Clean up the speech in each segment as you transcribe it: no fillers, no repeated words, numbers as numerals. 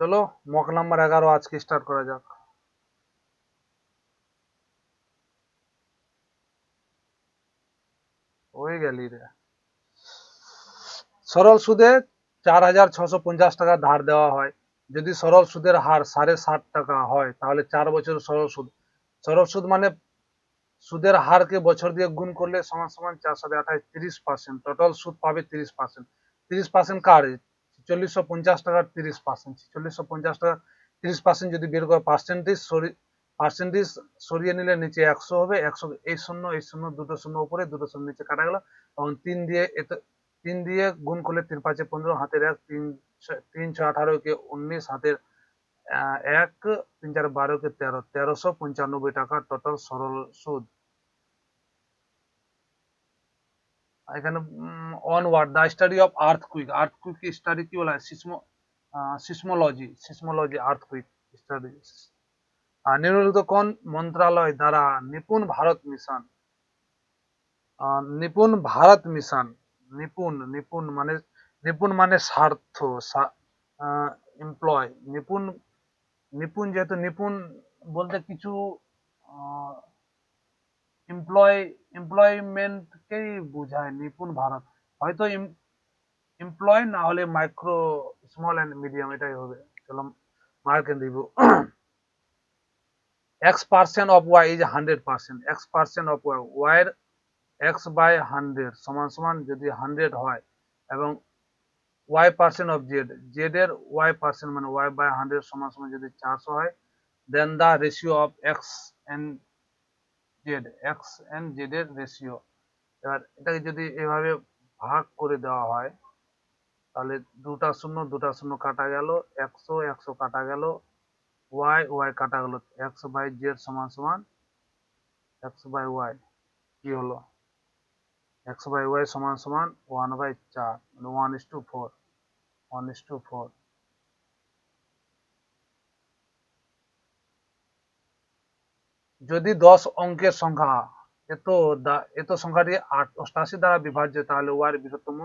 চলো mock number 11 আজকে start করা যাক। হয়ে গেলি রে। সরল সুদে 4,650 টাকা ধার দেওয়া হয়। যদি সরল সুদের হার 7.5% হয় তাহলে 4 বছর সরল সুদ। সরল সুদ মানে সুদের হারকে বছর দিয়ে গুণ করলে সমান সমান 4 7 28 30%। টোটাল সুদ পাবে 30%। 30% কার? 4650 টাকার 30%। 4650 টাকা 30% যদি বের করে পার্সেন্টেজ সরিয়ে নিলে নিচে 100 হবে। 100 এই শূন্য দুটো শূন্য উপরে দুটো শূন্য নিচে কাটা গেল এবং 3 দিয়ে গুণ করলে 3 5 15 হাতের 1 3 6 18 কে 19 হাতের 1 3 4 12 কে 13 1395 টাকা টোটাল সরল সুদ। এখানে on word the study of earthquake. Earthquake study কি বলা হয়? Seismology earthquake study. নিম্নলিখিত কোন মন্ত্রণালয় দ্বারা নিপুণ ভারত মিশন। নিপুণ মানে স্বার্থ, এমপ্লয়। নিপুণ নিপুণ যেহেতু নিপুণ বলতে কিছু এমপ্লয়মেন্টকেই বোঝায় নিপুণ ভারত। হয়তো এমপ্লয় না হলে মাইক্রো স্মল অ্যান্ড মিডিয়াম, এটাই হবে। চলো মার্কে দিব। x% of y is 100%। x% of y এর x by 100 সমান সমান যদি 100 হয় এবং y% of z, z এর y% মানে y by 100 সমান সমান যদি 400 হয়, then the ratio of x and z এর রেশিও। এবার এটাকে যদি এভাবে ভাগ করে দেওয়া হয় তাহলে দুটা শূন্য কাটা গেল, 100 কাটা গেল, y কাটা গেল, x by z সমান সমান x by y কি হলো? x by y সমান সমান 1/4 মানে 1:4। 1:4। যদি 10 অঙ্কের সংখ্যা এত সংখ্যাটি 88 দ্বারা বিভাজ্য তাহলে y এর বৃহত্তম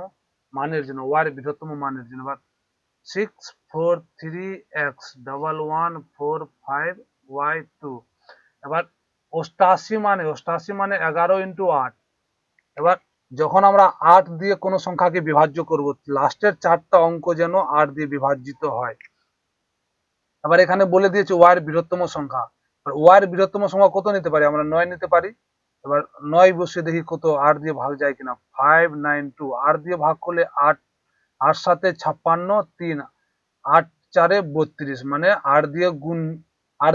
মানের জন্য এবার 643x1145y2। এবার 88 মানে 11x8। এবার যখন আমরা 8 দিয়ে কোনো সংখ্যাকে বিভাজ্য করব লাস্টের 4টা অঙ্ক যেন 8 দিয়ে বিভাজিত হয়। এবার এখানে বলে দিয়েছে y এর বৃহত্তম সংখ্যা। y এর বৃহত্তম সংখ্যা কত নিতে পারি? আমরা 9 নিতে পারি। এবার 9 বসিয়ে দেখি কত 8 দিয়ে ভাগ যায় কিনা। 592। 8 দিয়ে ভাগ করলে 8, 8 7 56, 3, 8 4 32 মানে 8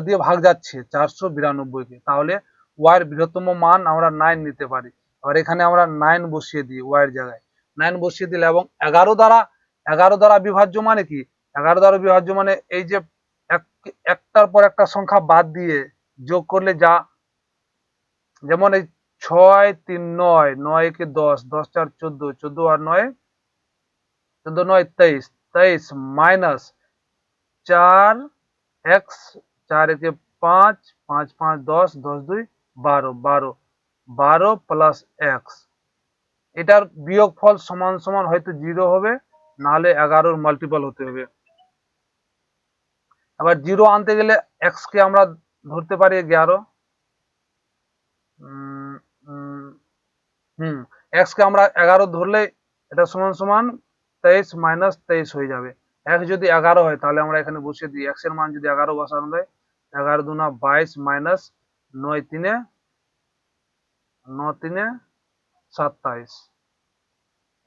দিয়ে ভাগ যাচ্ছে 492 কে। তাহলে y এর বৃহত্তম মান আমরা 9 নিতে পারি। এবার এখানে আমরা 9 বসিয়ে দিই y এর জায়গায়। 9 বসিয়ে দিলে এবং 11 দ্বারা বিভাজ্য মানে কি? 11 দ্বারা বিভাজ্য মানে এই যে একটার পর একটা সংখ্যা বাদ দিয়ে যোগ করলে যা, যেমন এই 6 3 9, 9 কে 10, 10 4 14, 14 আর 9, 14 9 23, 23 মাইনাস 4 x, 4 একে 5, 5 5 10, 10 2 12, 12, 12 প্লাস x। এটার বিয়োগফল সমান সমান হয়তো 0 হবে, নাহলে 11-র মাল্টিপল হতে হবে। আবার 0 আনতে গেলে x কে আমরা ধরতে পারি 11। x কে আমরা 11 ধরলে এটা সমান সমান 23 মাইনাস 23 হয়ে যাবে। x যদি 11 হয় তাহলে আমরা এখানে বসিয়ে দিই। x এর মান যদি 11 বসানো যায়, 11 দুনা 22 মাইনাস 9 তিনে 27,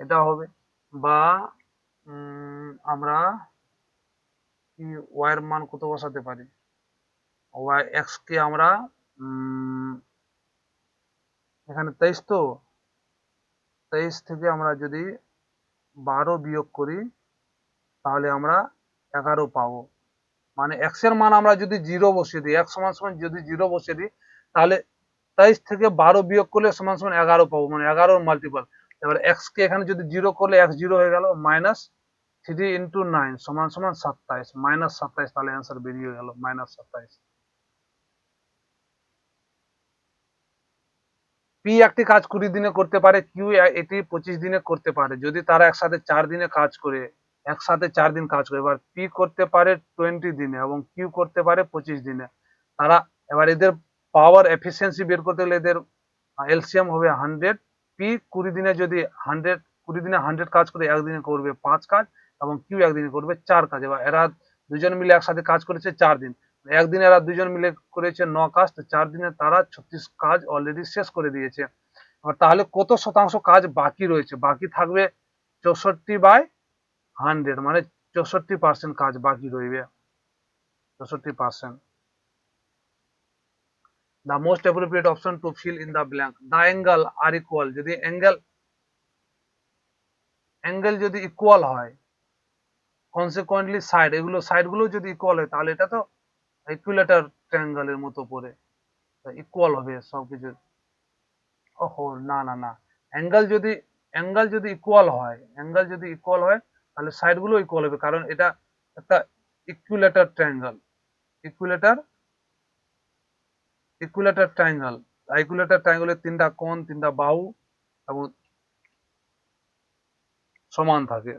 এটা হবে। বা আমরা কি y এর মান কত বসাতে পারি? x কে আমরা এখানে 23, তো 23 থেকে আমরা যদি 12 বিয়োগ করি তাহলে আমরা 11 পাবো। মানে x এর মান আমরা যদি 0 বসিয়ে দিই, x সমান সমান যদি 0 বসিয়ে দিই তাহলে 23 থেকে 12 বিয়োগ করলে সমান সমান 11 পাবো, মানে 11-র মাল্টিপল। এবার x কে এখানে যদি 0 করলে x 0 হয়ে গেল, মাইনাস 3 ইন্টু 9 সমান সমান 27, মাইনাস 27। তাহলে অ্যান্সার বেরিয়ে গেল মাইনাস 27। পি একটি কাজ 20 দিনে করতে পারে, কিউ এটি 25 দিনে করতে পারে। যদি তারা একসাথে 4 দিনে কাজ করে একসাথে 4 দিন কাজ করে। এবার পি করতে পারে 20 দিনে এবং কিউ করতে পারে 25 দিনে। তারা এবার এদের পাওয়ার এফিসিয়েন্সি বের করতে গেলে এদের এলসিএম হবে 100। পি 20 দিনে যদি 20 দিনে 100 কাজ করে, একদিনে করবে 5 কাজ, এবং কিউ একদিনে করবে 4 কাজ। এবার এরা দুজন মিলে একসাথে কাজ করেছে 4 দিন, একদিনে এরা দুজন মিলে করেছে 9 কাজ, তো 4 দিনে তারা 36 কাজ অলরেডি শেষ করে দিয়েছে। এবার তাহলে কত শতাংশ কাজ বাকি রয়েছে? বাকি থাকবে 64/100, মানে 64% কাজ বাকি রইবে। 64%। The most appropriate option to fill in the blank. The angle are equal. যদি অ্যাঙ্গেল যদি ইকুয়াল হয়, কনসিকুয়েন্টলি সাইড গুলো যদি ইকুয়াল হয়, তাহলে এটা তো ইকুইলেটার ট্রায়াঙ্গেলের মতো পড়ে, ইকুয়াল হবে সবকিছু। ওহো, না না না, অ্যাঙ্গেল যদি ইকুয়াল হয় তাহলে সাইড গুলো ইকুয়াল হবে, কারণ এটা একটা ইকুইলেটার ট্রায়াঙ্গেল। ইকুইলেটার ইকুইলেটার ট্রায়াঙ্গেল। ইকুইলেটার ট্রায়াঙ্গেলের 3টা কোণ, 3টা বাহু এবং সমান থাকে।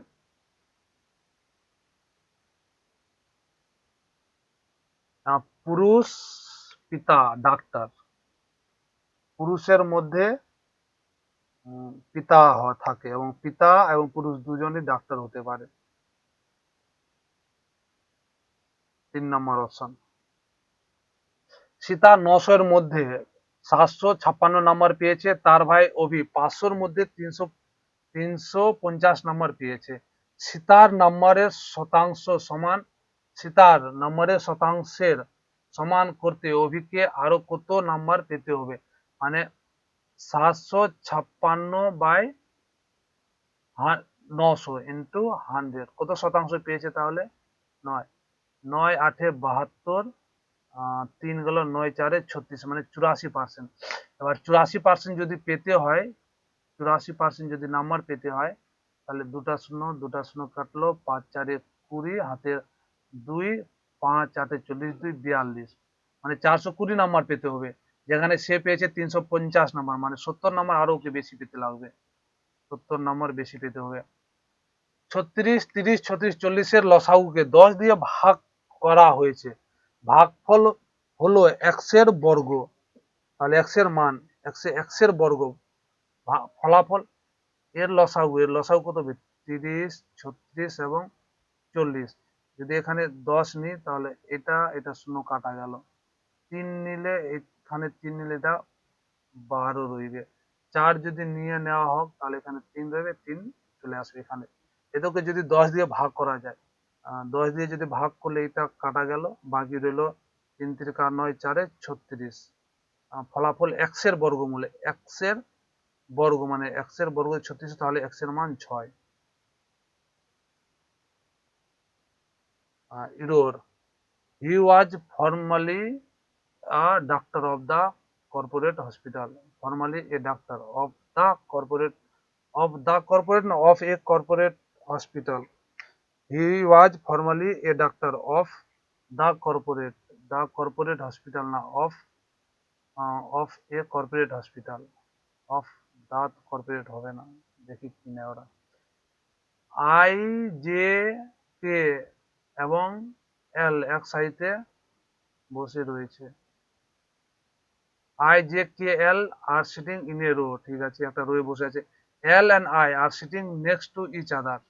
পুরুষ পিতা ডাক্তার, পুরুষের মধ্যে পিতা থাকে, এবং পিতা এবং পুরুষ দুজনই ডাক্তার হতে পারে। 3 নম্বর অপশন। সীতা 900-এর মধ্যে 756 নম্বর পেয়েছে, তার ভাই অভি 500-র মধ্যে 350 নম্বর পেয়েছে। সীতার নম্বরের শতাংশের সমান করতে অভিকে আরো কত নাম্বার পেতে হবে? মানে 756/900 কত শতাংশ পেয়েছে তাহলে? 9। 9 8 72, 3 গেল 9 4 36, মানে 84%। এবার 84% যদি পেতে হয়, 84% যদি নাম্বার পেতে হয়, তাহলে দুটা শূন্য কাটলো, 5 4 20, হাতে 2, 5 8 40, 2 42, মানে 420 নাম্বার পেতে হবে। যেখানে সে পেয়েছে 350 নাম্বার, মানে 70 নাম্বার আরো ওকে বেশি পেতে লাগবে, 70 নাম্বার বেশি পেতে হবে। 36 30 36 40-এর লসাগুকে 10 দিয়ে ভাগ করা হয়েছে, ভাগফল হলো x-এর বর্গ, তাহলে x-এর মান x-এর বর্গ, ফলাফল এর লসাগু কত হবে? 30 36 এবং 40। যদি এখানে 10 নিই তাহলে এটা শূন্য কাটা গেল, 3 নিলে এখানে 3 নিলে এটা 12 রইবে। 4 যদি নিয়ে নেওয়া হোক তাহলে এখানে 3 রইবে, 3 চলে আসবে এখানে। এদেরকে যদি 10 দিয়ে ভাগ করা যায়, 10 দিয়ে যদি ভাগ করলে এটা কাটা গেল, বাকি রইল 3 3 9 4 36। ফলাফল x-এর বর্গমূল, x-এর বর্গ মানে x-এর বর্গ 36, তাহলে x-এর মান 6। error. He was formerly a doctor of the corporate hospital. Formerly a doctor of the corporate of a corporate hospital. He was formerly a doctor of the corporate hospital, না of a corporate hospital, of the corporate হবে না, দেখি কি নেয় ওরা। I J কে এবং এল এক সারিতে বসে রয়েছে। I J K L R sitting in a row, ঠিক আছে, একটা রোয়ে বসে আছে। L and I R sitting next to each other,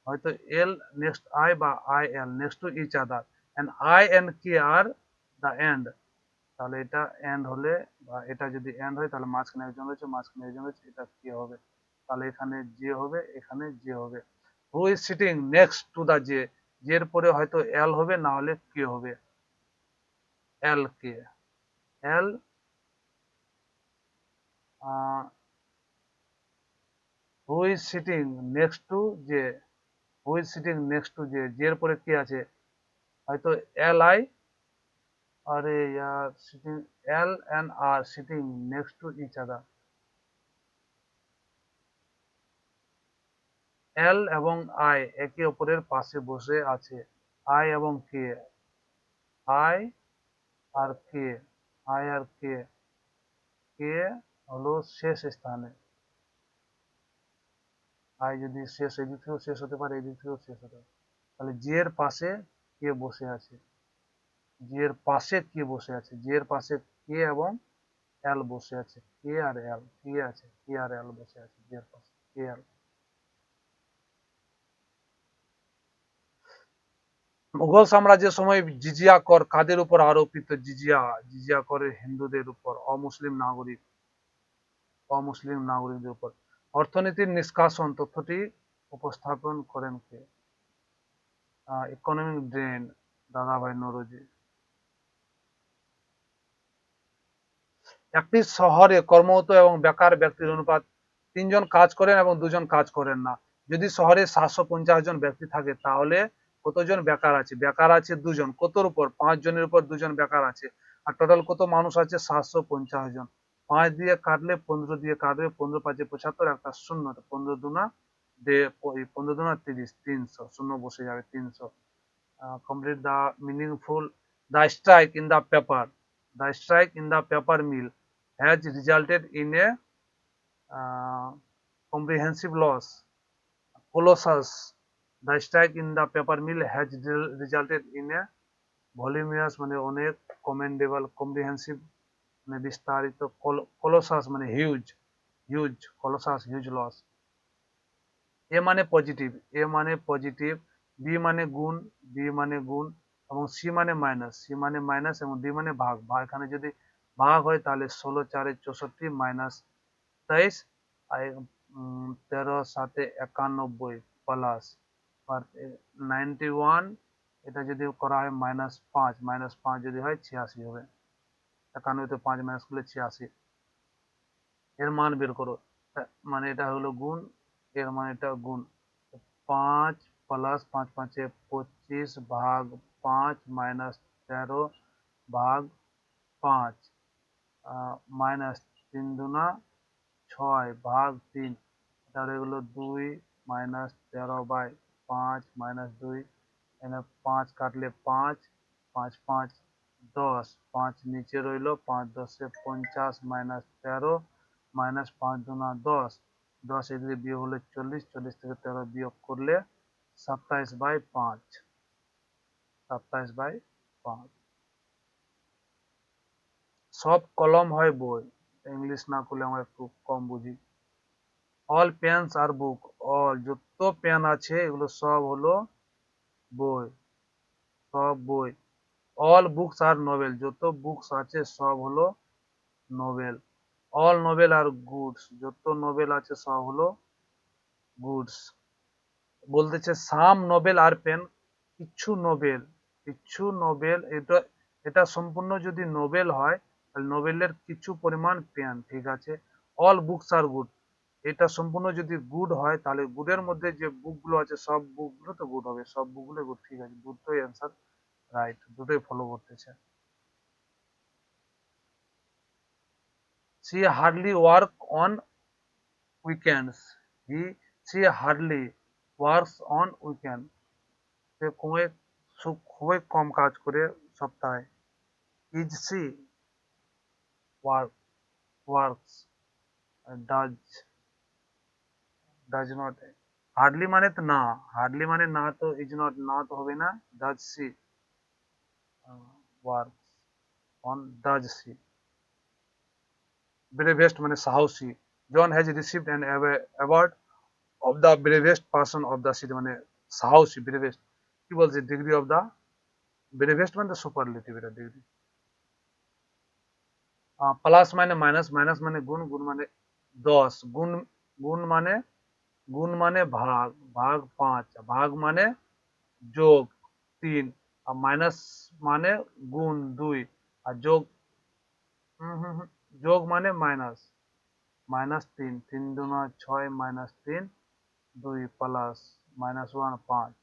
হয়তো এল নেক্সট আই বা I L next to each other, and I and K are the end, তাহলে এটা এন্ড হলে, বা এটা যদি এন্ড হয় তাহলে মাঝখানে একজন রয়েছে, এটা কে হবে, তাহলে এখানে জে হবে, এখানে জে হবে। Who is sitting next to the J, জের পরে হয়তো এল হবে, না হলে কে হবে, L K, L who is sitting next to J, who is sitting next to J, জের পরে কে আছে, হয়তো এল আই, আরে ইয়ার, sitting, L and R sitting next to each other, L এবং আই একে অপরের পাশে বসে আছে। আই এবং কে, আই আর কে, আই আর কে, কে হলো শেষ স্থানে। আই যদি শেষ এদিক থেকেও শেষ হতে পারে, এদিক থেকেও শেষ হতে পারে। তাহলে জি এর পাশে কে বসে আছে, জি এর পাশে কে বসে আছে, জি এর পাশে কে এবং এল বসে আছে, কে আর এল, কে আছে, কে আর এল বসে আছে জি এর পাশে, কে এল। মুঘল সাম্রাজ্যের সময় জিজিয়া কর কাদের উপর আরোপিত? জিজিয়া, জিজিয়া করে হিন্দুদের উপর, অমুসলিম নাগরিকদের উপর। অর্থনীতির নিষ্কাশন তথ্যটি উপস্থাপন করেন কে? ইকোনমিক ড্রেন, দাদাভাই নওরোজি। একটি শহরে কর্মরত এবং বেকার ব্যক্তির অনুপাত ৩ জন কাজ করেন এবং ২ জন কাজ করেন না। যদি শহরে ৭৫০ জন ব্যক্তি থাকে তাহলে কতজন বেকার আছে? বেকার আছে ২ জন। কতর উপর? ৫ জনের উপর ২ জন বেকার আছে। আর টোটাল কত মানুষ আছে? ৭৫০ জন। ৫ দিয়ে কাটলে ১৫ দিয়ে কাটবে, ১৫ ৫ ৭৫, একটা শূন্য, ১৫ দুনা ১৫ দুনা ৩০, ৩০০, শূন্য বসে যাবে ৩০০। Complete the meaningful. The strike in the paper, the strike in the paper mill has resulted in a comprehensive loss. Colossus. The strike in the paper mill has resulted in a voluminous মানে অনেক, commendable, comprehensive মানে বিস্তারিত, colossus মানে huge, huge, colossus huge loss. এ মানে positive, এ মানে positive, B মানে গুণ, বি মানে গুণ, এবং সি মানে মাইনাস, সি মানে মাইনাস, এবং ডি মানে ভাগ। ভাগ এখানে যদি ভাগ হয় তাহলে ১৬ ৪ ৬৪ মাইনাস ২৩, আর ১৩ ৭ ৯১ প্লাস 91, এটা যদি করা হয় -৫, -৫ যদি হয় ৮৬ হবে। ৯১ তে ৫ মাইনাস করলে ৮৬। এর মান বের করো। মানে এটা হলো গুণ, এর মানে এটা গুণ। ৫ প্লাস ৫ ৫ ২৫ ভাগ ৫ মাইনাস ১৩ ভাগ ৫ মাইনাস ৩ দুনা ৬ ভাগ ৩, এটা হয়ে গেল ২ মাইনাস ১৩ বাই ৫ মাইনাস ২, এখানে ৫ কাটলে ৫, ৫ ৫ ১০, ৫ নিচে রইল, ৫ ১০ ৫০ মাইনাস ১৩ মাইনাস ৫ দুনা ১০, ১০ এদিকে বিয়োগ হলে ৪০, ৪০ থেকে ১৩ বিয়োগ করলে ২৭/৫, ২৭/৫। সব কলম হয় বই, ইংলিশ না করলে আমরা একটু কম বুঝি। অল পেনস আর বুক, অল যত পেন আছে এগুলো সব হলো বই, সব বই। অল বুকস আর নোবেল, যত বুকস আছে সব হলো নোবেল। অল নোবেল আর গুডস, যত নোবেল আছে সব হলো গুডস। বলতেছে সাম নোবেল আর পেন, কিছু নোবেল, কিছু নোবেল, এটা এটা সম্পূর্ণ যদি নোবেল হয় তাহলে নোবেলের কিছু পরিমাণ পেন, ঠিক আছে। অল বুকস আর গুড, এটা সম্পূর্ণ যদি গুড হয় তাহলে গুডের মধ্যে যে বুকগুলো আছে সব বুকগুলো তো গুড হবে, সব বুকগুলো গুড, ঠিক আছে, দুটোই অ্যান্সার রাইট, দুটোই ফলো করতেছে। She hardly work on weekends, he she hardly works on weekend, সে খুবই কম কাজ করে সপ্তাহে। Is she work, works, does, does not. Hardly মানে তো না, হার্ডলি মানে না, তো ইজ নট না তো হবে না। Does she works on, does she. Bravest মানে সাহসী, John has received an award of the bravest person of the city, মানে সাহসী, ব্রেভেস্ট। কি বলছে? ডিগ্রি অফ দ্য ব্রেভেস্ট মানে তো সুপারলেটিভ, এটা ডিগ্রি। প্লাস মানে মাইনাস, মাইনাস মানে গুণ, গুণ মানে ১০, গুণ, গুণ মানে, গুণ মানে ভাগ, ভাগ ৫, ভাগ মানে যোগ ৩, আর মাইনাস মানে গুণ ২, আর যোগ যোগ মানে মাইনাস, -৩, ৩ দুনা ৬ মাইনাস ৩ ২ প্লাস -১ ৫।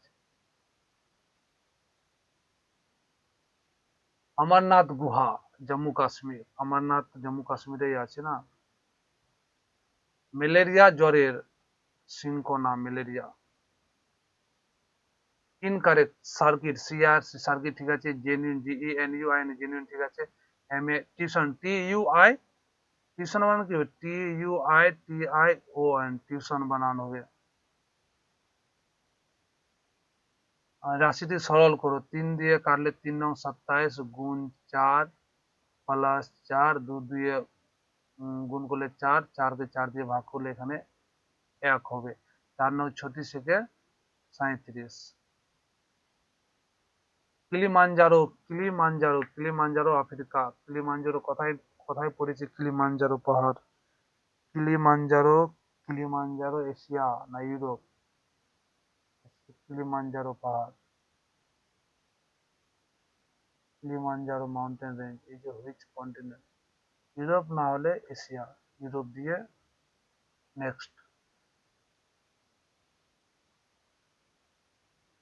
অমরনাথ গুহা, জম্মু কাশ্মীর, অমরনাথ জম্মু কাশ্মীরেই আছে না। ম্যালেরিয়া জ্বরের cinchona, malaria. Incorrect, circuit, CRC circuit, ঠিক আছে। জেনুইন, জিইএনইউআইএন, জেনুইন, ঠিক আছে। এম এ টিউশন, টিইউআই, টিউশন বানানো কি হবে? টিইউআইটিআইওএন, টিউশন বানানো হবে। রাশিটি সরল করো, 3 দিয়ে কাটলে 3 নং 27 গুণ 4 প্লাস 4, 2 দিয়ে গুণ করলে 4, 4 কে 4 দিয়ে ভাগ করলে এখানে 1 হবে, 4 নং 36 থেকে 37। Kilimanjaro, Kilimanjaro, Kilimanjaro Africa, Kilimanjaro কোথায় কোথায় পড়েছে কিলিমাঞ্জারো পাহাড়? কিলিমাঞ্জারো, কিলিমাঞ্জারো এশিয়া না ইউরোপ? কিলিমাঞ্জারো পাহাড়, কিলিমাঞ্জারো মাউন্টেন রেঞ্জ এই যে হুইচ কন্টিনেন্ট? ইউরোপ না হলে এশিয়া, ইউরোপ দিয়ে নেক্সট।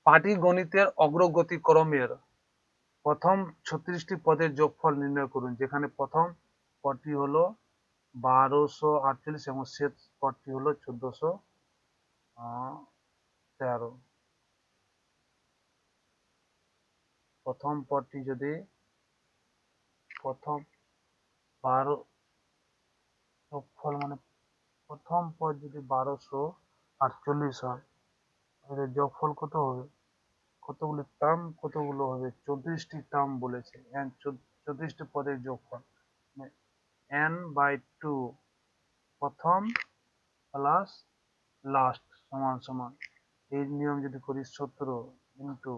পাটিগণিতের অগ্রগতি ক্রমের প্রথম 36টি পদের যোগফল নির্ণয় করুন, যেখানে প্রথম পদটি হলো 1248 এবং শেষ পদটি হলো 1413। প্রথম পদটি যদি প্রথম 12 যোগফল মানে প্রথম পদ যদি 1248 হয়, তাহলে যোগফল কত হবে? কতগুলি টার্ম কতগুলো হবে? 34টি টার্ম বলেছে, 34টি পদের যোগফল n/2 প্রথম প্লাস লাস্ট সমান সমান, এই নিয়ম যদি করি 17 ইন্টু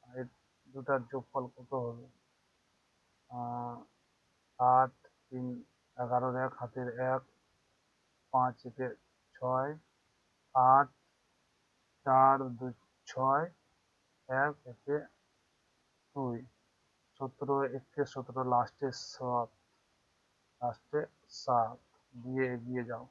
এর দুটার যোগফল কত হবে? 8, 3, 11 এক হাতের 1, 5 একে 6, 8, 4, 2, 6, 1 একে 2, 17 একে 17 লাস্টে 7 দিয়ে এগিয়ে যাও।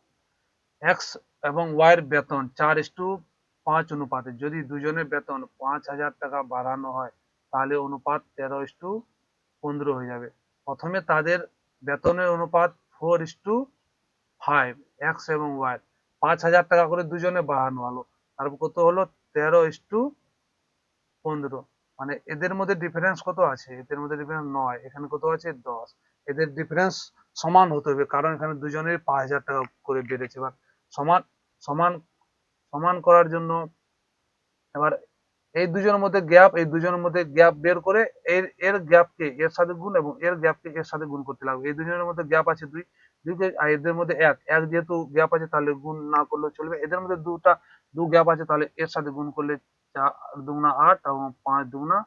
এক্স এবং ওয়াইয়ের বেতন 4:5 অনুপাতে, যদি দুজনের বেতন 5,000 টাকা বাড়ানো হয় তাহলে অনুপাত 13:15 হয়ে যাবে। প্রথমে তাদের বেতনের অনুপাত 4:5, এক্স এবং ওয়াই 5,000 টাকা করে দুজনে বাড়ানো হলো, তারপর কত হলো? 13:15। মানে এদের মধ্যে ডিফারেন্স কত আছে? এদের মধ্যে ডিফারেন্স 9, এখানে কত আছে? 10। এদের ডিফারেন্স সমান হতে হবে, কারণ এখানে দুজনের 5,000 টাকা করে বেড়েছে। এবার সমান সমান সমান করার জন্য এবার এই দুজনের মধ্যে গ্যাপ, এই দুজনের মধ্যে গ্যাপ বের করে এর এর গ্যাপকে এর সাথে গুণ এবং এর গ্যাপকে এর সাথে গুণ করতে লাগবে। এই দুজনের মধ্যে গ্যাপ আছে 2, 2 আর এদের মধ্যে 1, 1 যেহেতু গ্যাপ আছে তাহলে গুণ না করলেও চলবে। এদের মধ্যে 2 গ্যাপ আছে, তাহলে এর সাথে গুণ করলে 4 দুগুণা 8 এবং 5 দুগুণা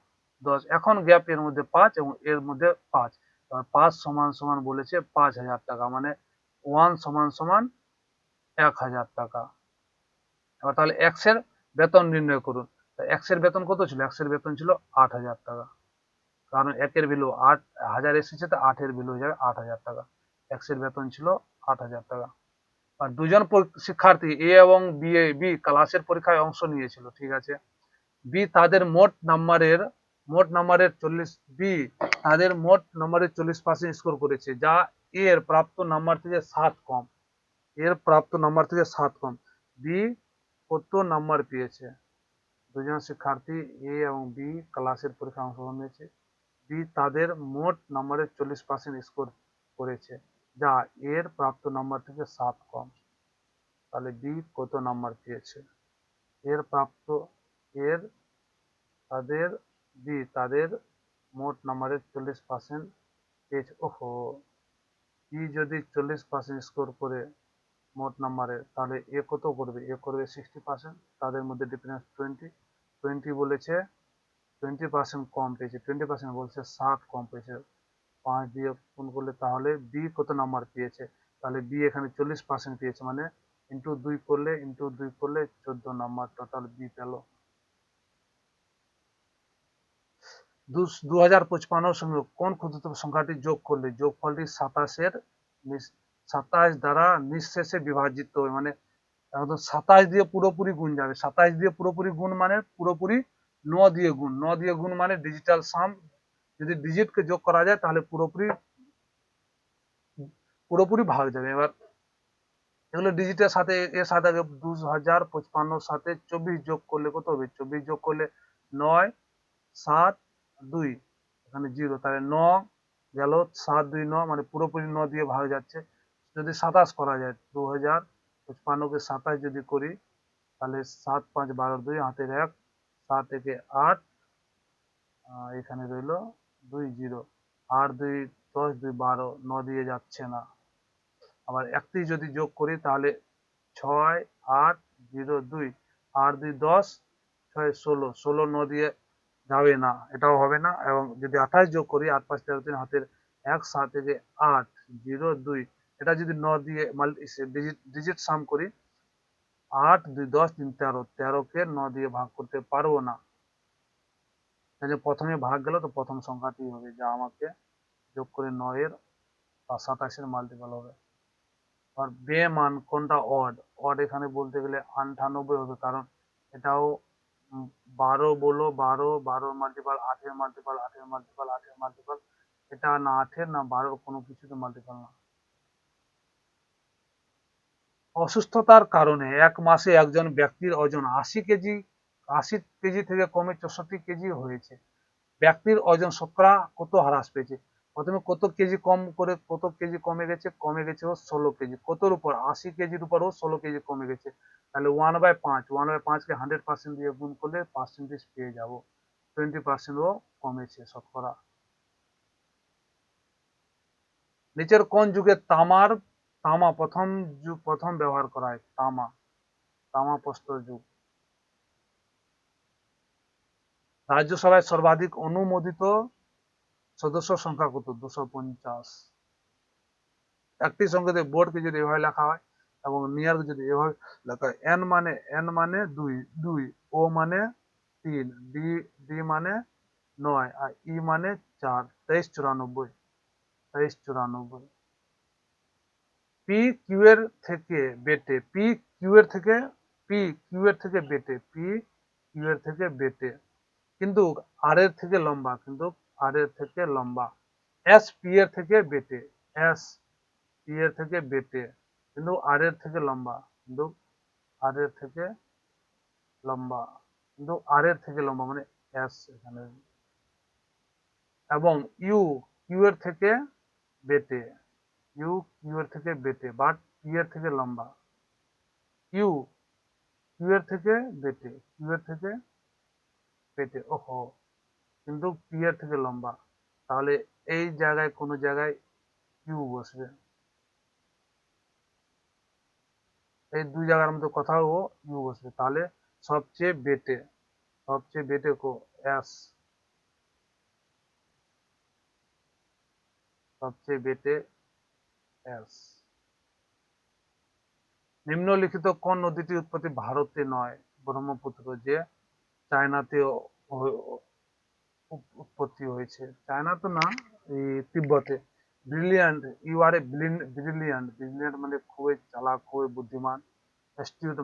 10। এখন গ্যাপ এর মধ্যে 5 এবং এর মধ্যে 5, 5 সমান সমান বলেছে 5,000 টাকা, মানে 1 সমান সমান 1,000 টাকা। এবার তাহলে এক্স এর বেতন নির্ণয় করুন। এক্স এর বেতন কত ছিল? এক্স এর বেতন ছিল 8,000 টাকা, কারণ একের ভ্যালু 8,000 এসেছে, তো 8 এর ভ্যালু হয়ে যাবে 8,000 টাকা। এক্স এর বেতন ছিল 8,000 টাকা। আর দুজন শিক্ষার্থী এ এবং বি ক্লাসের পরীক্ষায় অংশ নিয়েছিল, ঠিক আছে। বি তাদের মোট নাম্বারের 40% স্কোর করেছে, যা এর প্রাপ্ত নাম্বার থেকে 7 কম। এর প্রাপ্ত নাম্বার থেকে 7 কম। বি কত নাম্বার পেয়েছে? দুজন শিক্ষার্থী এ এবং বি ক্লাসের পরীক্ষায় অংশগ্রহণ নিয়েছে। বি তাদের মোট নাম্বারের 40% স্কোর করেছে, যা এর প্রাপ্ত নাম্বার থেকে 7 কম। তাহলে বি কত নাম্বার পেয়েছে? এর প্রাপ্ত এর তাদের বি তাদের মোট নাম্বারের 40% পেয়েছে। ওহো, বি যদি 40% স্কোর করে মোট নাম্বারের, তাহলে এ কত করবে? এ করবে 60%। তাদের মধ্যে ডিফারেন্স 20 বলেছে, 20% কম পেয়েছে। 20% বলছে 7 কম পেয়েছে। 5 দিয়ে গুণ করলে তাহলে বি কত নাম্বার পেয়েছে? তাহলে বি এখানে 40% পেয়েছে, মানে ইন্টু 2 করলে 14 নাম্বার টোটাল বি পেল। 2055 সঙ্গে কোন ক্ষুদ্রতম সংখ্যাটি যোগ করলে যোগফলটি 27 দ্বারা নিঃশেষে বিভাজিত হবে? মানে একদম 27 দিয়ে পুরোপুরি গুণ যাবে। 27 দিয়ে পুরোপুরি গুণ মানে পুরোপুরি 9 দিয়ে গুণ। 9 দিয়ে গুণ মানে ডিজিটাল সাম, যদি ডিজিটকে যোগ করা যায় তাহলে পুরোপুরি পুরোপুরি ভাগ যাবে। এবার এগুলো ডিজিটের সাথে এর সাথে 2055 সাথে 24 যোগ করলে কত হবে? 24 যোগ করলে 9, 7, 2, এখানে 0, তাহলে 9 গেল, 7, 2, 9, মানে পুরোপুরি 9 দিয়ে ভাগ যাচ্ছে। যদি 27 করা যায়, 2055 কে 27 যদি করি, তাহলে 7, 5, 12, 2 হাতের 1, 7 থেকে 8, এখানে রইল 2 0, 8 2 10, 2 12, 9 দিয়ে যাচ্ছে না। আবার 31 যদি যোগ করি তাহলে 6 8 0 2, 8 2 10, 6 16, 16 9 দিয়ে যাবে না, এটাও হবে না। এবং যদি 28 যোগ করি, 8 5 13 3, হাতের 1 7 থেকে 8 0 2, এটা যদি 9 দিয়ে ডিজিট সাম করি, 8 2 10 3 13, 13 কে 9 দিয়ে ভাগ করতে পারবো না। তাহলে প্রথমে ভাগ গেল, তো প্রথম সংখ্যাটি হবে, যা আমাকে যোগ করে 9 এর বা 27 এর মাল্টিপল হবে। আর বেমান কোনটা অড? অড এখানে বলতে গেলে 98 হবে, কারণ এটাও 12 বলো, 12 12 মাল্টিপল 8 এর মাল্টিপল 8 এর মাল্টিপল 8 এর মাল্টিপল, এটা না 8 এর না 12 কোনো কিছুতে মাল্টিপল না। অসুস্থতার কারণে এক মাসে একজন ব্যক্তির ওজন 80 কেজি থেকে কমে 64 কেজি হয়েছে। ব্যক্তির ওজন শতকরা কত হ্রাস পেয়েছে? প্রথমে কত কেজি কম করে কত কেজি কমে গেছে ও 16 কেজি। কতর উপর? 80 কেজির উপর ও 16 কেজি কমে গেছে। তাহলে 1/5, 1/5 কে 100% দিয়ে গুণ করলে পার্সেন্টেজ পেয়ে যাব, 20% ও কমেছে শতকরা। নিচের কোন যুগে তামা প্রথম ব্যবহার করা হয়? তামা প্রস্তর যুগ। রাজ্যসভায় সর্বাধিক অনুমোদিত সদস্য সংখ্যা কত? 250। একটি সংকেতে বোর্ডকে যদি এভাবে লেখা হয় এবং নিয়ারকে যদি এভাবে লেখা হয়, এন মানে 2, ও মানে 3, ডি মানে 9, আর ই মানে 4, 2394। পি কিউ এর থেকে বেটে, পি কিউ এর থেকে বেটে, কিন্তু আর এর থেকে লম্বা। এস পি এর থেকে বেটে, এস পি এর থেকে বেটে, কিন্তু আর এর থেকে লম্বা, কিন্তু আর এর থেকে লম্বা, মানে এস এখানে। এবং ইউ কিউ এর থেকে বেটে, বাট পি এর থেকে লম্বা। ইউ কিউ এর থেকে বেটে, ওহো, কিন্তু পি এর থেকে লম্বা। তাহলে এই জায়গায় কোনো জায়গায় কিউ বসবে, এই দুই জায়গার মধ্যে কোথাও ইউ বসবে। তাহলে সবচেয়ে বেটে কো এস, সবচেয়ে বেটে এস। নিম্নলিখিত কোন নদীটির উৎপত্তি ভারতে নয়? ব্রহ্মপুত্র, যে চায়নাতে উৎপত্তি হয়েছে। চায়না তো না, এই তিব্বতে। Brilliant, you are a brilliant, brilliant মানে খুবই চালাক, খুবই বুদ্ধিমান। অ্যাস্টিউট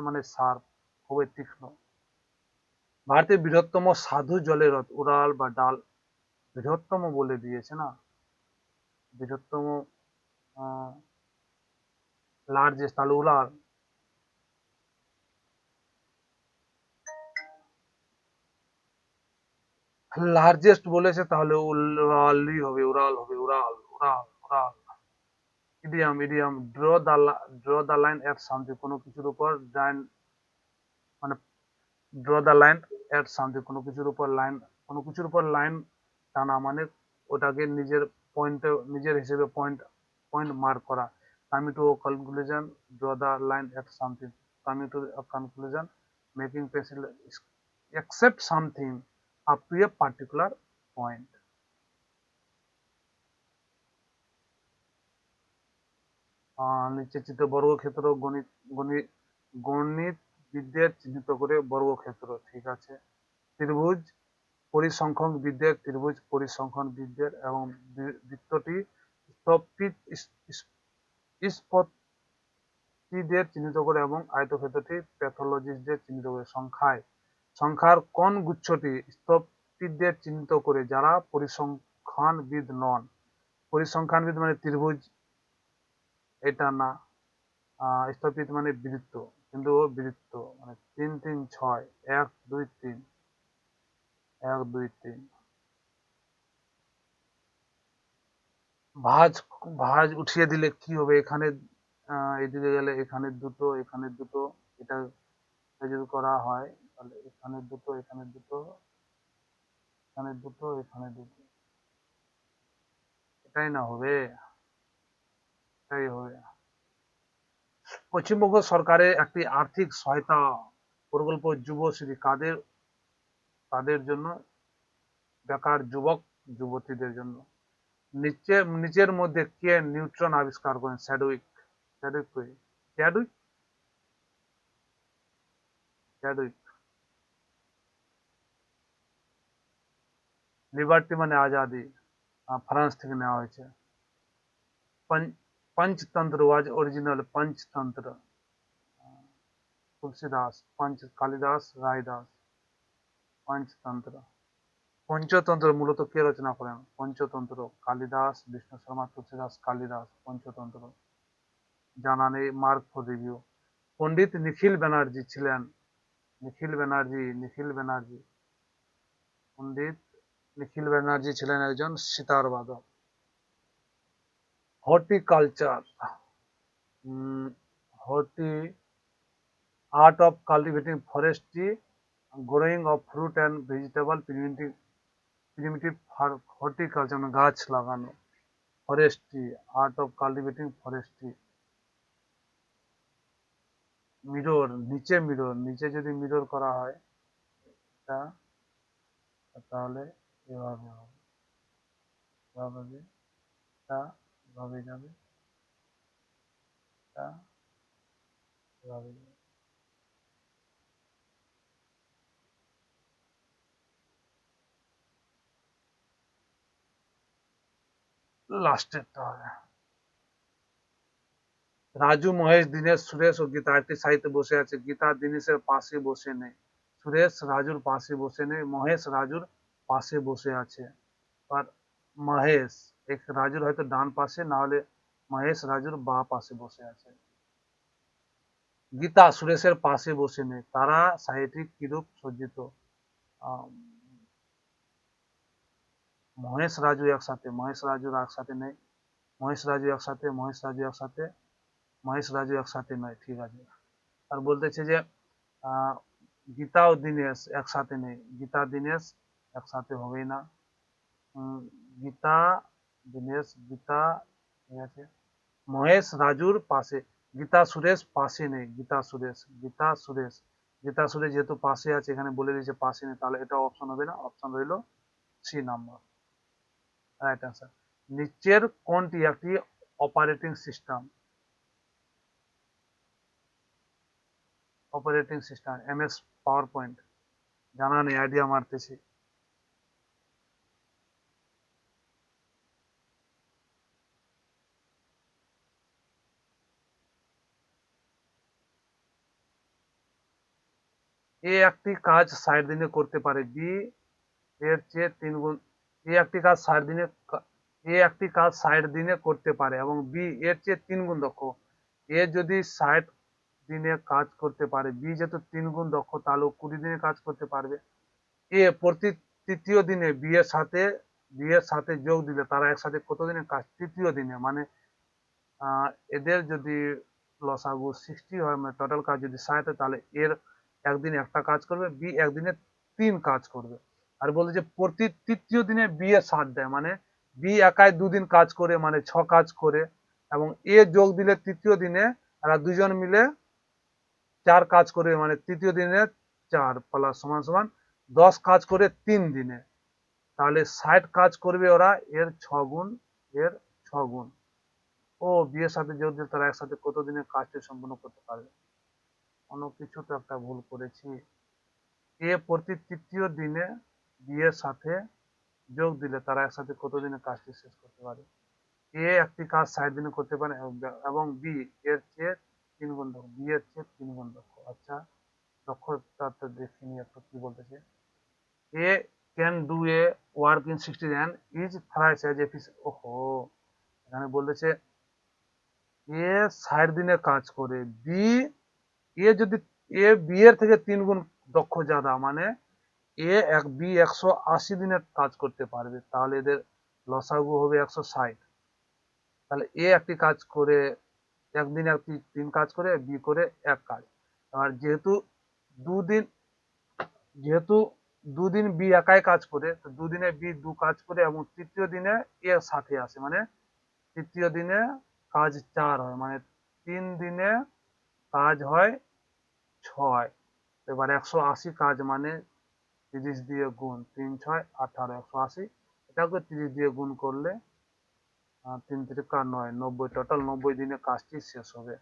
মানে শার্প, খুবই তীক্ষ্ণ। ভারতের বৃহত্তম সাধু জলের হ্রদ উড়াল বা ডাল, বৃহত্তম বলে দিয়েছে না, বৃহত্তম লার্জেস্ট, তাহলে উড়াল। লার্জেস্ট বলেছে, তাহলে উড়ালই হবে, উড়াল। Idiom, draw the line at something, কোনো কিছুর উপর লাইন, মানে draw the line at something, কোনো কিছুর উপর লাইন টানা, মানে ওটাকে নিজের হিসেবে পয়েন্ট মার্ক করা। Coming to conclusion, draw the line at something, coming to conclusion, making pencil accept something up to a particular point. নিচে চিত্র বর্গক্ষেত্র, গণিতবিদদের চিহ্নিত করে বর্গক্ষেত্র, ঠিক আছে। ত্রিভুজ পরিসংখ্যানবিদদের এবং বৃত্তটি স্থপতিদের চিহ্নিত করে এবং আয়তক্ষেত্রটি প্যাথোলজিস্টদের চিহ্নিত করে। সংখ্যার কোন গুচ্ছটি স্থপতিদের চিহ্নিত করে যারা পরিসংখ্যানবিদ নন? পরিসংখ্যানবিদ মানে ত্রিভুজ, এটা না। স্থপতি মানে বৃত্ত, কিন্তু ও বৃত্ত, মানে 3 3 6, 1 2 3, 1 2 3। ভাঁজ ভাঁজ উঠিয়ে দিলে কি হবে? এখানে এদিকে গেলে এখানে দুটো, এটা যদি করা হয় তাহলে এখানে দুটো, এখানে দুটো, এখানে দুটো, এখানে দুটো, এটাই না হবে? এটাই হবে। পশ্চিমবঙ্গ সরকারের একটি আর্থিক সহায়তা প্রকল্প যুবশ্রী কাদের তাদের জন্য? বেকার যুবক যুবতীদের জন্য। নিচের মধ্যে কে নিউট্রন আবিষ্কার করেন? স্যাডউইক। স্যাডউইক কই? Chadwick, Chadwick. লিবার্টি মানে আজাদি, ফ্রান্স থেকে নেওয়া হয়েছে। पंचतंत्र वाज ओरिजिनल, पंचतंत्र तुलसीदास, पंच कालिदास, रायदास। पंचतंत्र, পঞ্চতন্ত্র মূলত কে রচনা করেন? পঞ্চতন্ত্র কালিদাস, বিষ্ণু শর্মা, তুলসীদাস, কালিদাস। পঞ্চতন্ত্র জানা নেই, মার্ক ফর রিভিউ। পণ্ডিত নিখিল ব্যানার্জি ছিলেন, নিখিল ব্যানার্জি, নিখিল ব্যানার্জি, পণ্ডিত নিখিল ব্যানার্জি ছিলেন একজন সিতার বাদক। Horticulture, horti art of cultivating forestry, growing of fruit and vegetable, primitive horticulture মানে গাছ লাগানো। Forestry, art of cultivating forestry. Mirror, নিচে মিরর, নিচে যদি মিরর করা হয় এটা, তাহলে এভাবে হবে, এভাবে, এটা এভাবে যাবে, এটা এভাবে যাবে। লাস্টেরটা হবে। রাজু, মহেশ, দীনেশ, সুরেশ ও গীতা একটি সারিতে বসে আছে। গীতা দীনেশের পাশে বসে নেই, সুরেশ রাজুর পাশে বসে নেই, মহেশ রাজুর পাশে বসে আছে। আর মহেশ, এক রাজুর হয়তো ডান পাশে, না হলে মহেশ রাজুর বা পাশে বসে আছে। গীতা সুরেশের পাশে বসে নেই। তারা সাইটি কিরূপ সজ্জিত? মহেশ রাজু একসাথে, মহেশ রাজুর একসাথে নেই, মহেশ রাজু একসাথে, মহেশ রাজু একসাথে, মহেশ রাজু একসাথে নয়। ঠিক আছে। আর বলতেছে যে গীতা ও দীনেশ একসাথে নেই, গীতা দীনেশ একসাথে হবেই না। গীতা দীনেশ, গীতা, ঠিক আছে। মহেশ রাজুর পাশে, গীতা সুরেশ পাশে নেই, গীতা সুরেশ, গীতা সুরেশ, গীতা সুরেশ যেহেতু পাশে আছে, এখানে বলে দিয়েছে পাশে নেই, তাহলে এটা অপশন হবে না, অপশন রইল সি নাম্বার, রাইট অ্যান্সার। নিচের কোনটি একটি operating system? Operating system MS power point, জানা নেই, আইডিয়া মারতেছি। এ একটি কাজ 60 দিনে করতে পারে, বি এর চেয়ে 3 গুণ। এ একটি কাজ 60 দিনে, এ একটি কাজ 60 দিনে করতে পারে এবং বি এর চেয়ে 3 গুণ দক্ষ। এ যদি 60 দিনে কাজ করতে পারে, বি যেহেতু 3 গুণ দক্ষ, তাহলে 20 দিনে কাজ করতে পারবে। এ প্রতি তৃতীয় দিনে বি এর সাথে যোগ দিলে তারা একসাথে কত দিনে কাজ? তৃতীয় দিনে, মানে এদের যদি লসাগু 60 হয়, মানে টোটাল কাজ যদি 60 হয়, তাহলে এর একদিনে একটা কাজ করবে, বি একদিনে 3 কাজ করবে। আর বলছে যে প্রতি তৃতীয় দিনে বি এর সাথ দেয়, মানে বি একাই 2 দিন কাজ করে, মানে 6 কাজ করে, এবং এ যোগ দিলে তৃতীয় দিনে এরা দুজন মিলে 4 কাজ করে, মানে তৃতীয় দিনে 4 প্লাস সমান সমান 10 কাজ করে 3 দিনে, তাহলে 60 কাজ করবে ওরা, এর 6 গুণ, এর 6 গুণ। ও বিয়ের সাথে যোগ দিলে তারা একসাথে কত দিনে কাজটি সম্পন্ন করতে পারবে? কোনো কিছু তো একটা ভুল করেছি। এ প্রতি তৃতীয় দিনে বিয়ের সাথে যোগ দিলে তারা একসাথে কত দিনে কাজটি শেষ করতে পারে? এ একটি কাজ 60 দিনে করতে পারে এবং বি এর চেয়ে 3 গুণ দক্ষ, বি এর চেয়ে 3 গুণ দক্ষ। আচ্ছা, দক্ষতা তো দেখিনি একটু, কি বলতেছে? A can do a work in 60 and is thrice as efficient. ওহো, এখানে বলতেছে এ 60 দিনে কাজ করে, বি এ যদি এ বি এর থেকে 3 গুণ দক্ষ জাদা, মানে বি 180 দিনের কাজ করতে পারবে, তাহলে এদের লসাগু হবে 160। তাহলে এ একটি কাজ করে একদিন, একটি 3 কাজ করে, বি করে 1 কাজ। আর যেহেতু দুদিন যেহেতু দুদিন বি একাই কাজ করে, তো দুদিনে বি কাজ করে এবং তৃতীয় দিনে এর সাথে আসে, মানে তৃতীয় দিনে কাজ 4 হয়, মানে 3 দিনে কাজ হয় 6। এবার 180 কাজ মানে 30 দিয়ে গুণ, 3 6 18, 180, এটাকে 30 দিয়ে গুণ করলে 3 3 9, 90, টোটাল 90 দিনে কাজটি শেষ হবে।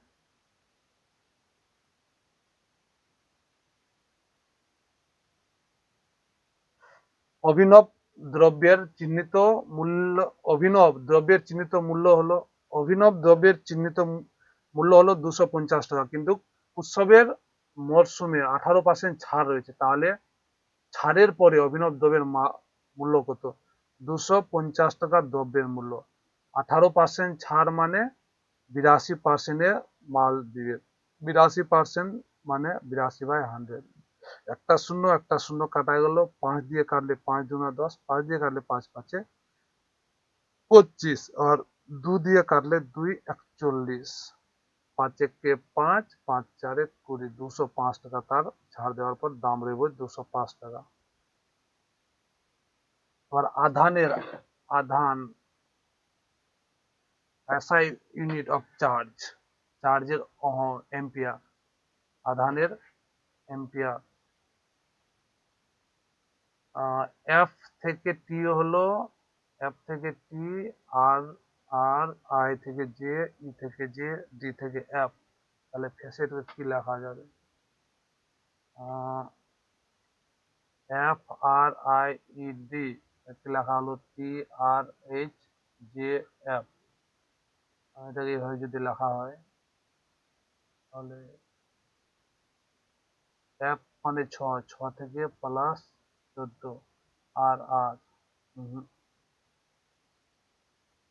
অভিনব দ্রব্যের চিহ্নিত মূল্য অভিনব দ্রব্যের চিহ্নিত মূল্য হলো অভিনব দ্রব্যের চিহ্নিত মূল্য হলো 250 টাকা, কিন্তু উৎসবের মরশুমে 18% ছাড় রয়েছে, তাহলে ছাড়ের পরে অভিনব দ্রব্যের মূল্য কত? 250 টাকা দ্রব্যের মূল্য, 18% ছাড় মানে 82%-এ মাল দিবে। 82% মানে 82/100। একটা শূন্য একটা শূন্য কাটা গেল, 5 দিয়ে কাটলে 5 দুনা 10, 5 দিয়ে কাটলে 5 5 25, আর 2 দিয়ে কাটলে 2 41, 5 একে 5, 5 4 20, 205 টাকা তার ছাড় দেওয়ার পর দাম রইব 205 টাকা। আবার আধান এসআই ইউনিট অফ চার্জ, চার্জের এম্পিয়ার, আধানের এম্পিয়ার। এফ থেকে টি হলো, এফ থেকে টি, আর আর আই থেকে জে, ই থেকে জে, ডি থেকে এফ। তাহলে ফেসেট কি লেখা যাবে? F R I E D, লেখা হলো T R H J F. এটাকে এইভাবে যদি লেখা হয় তাহলে এফ মানে 6, 6 থেকে প্লাস 14, আর আর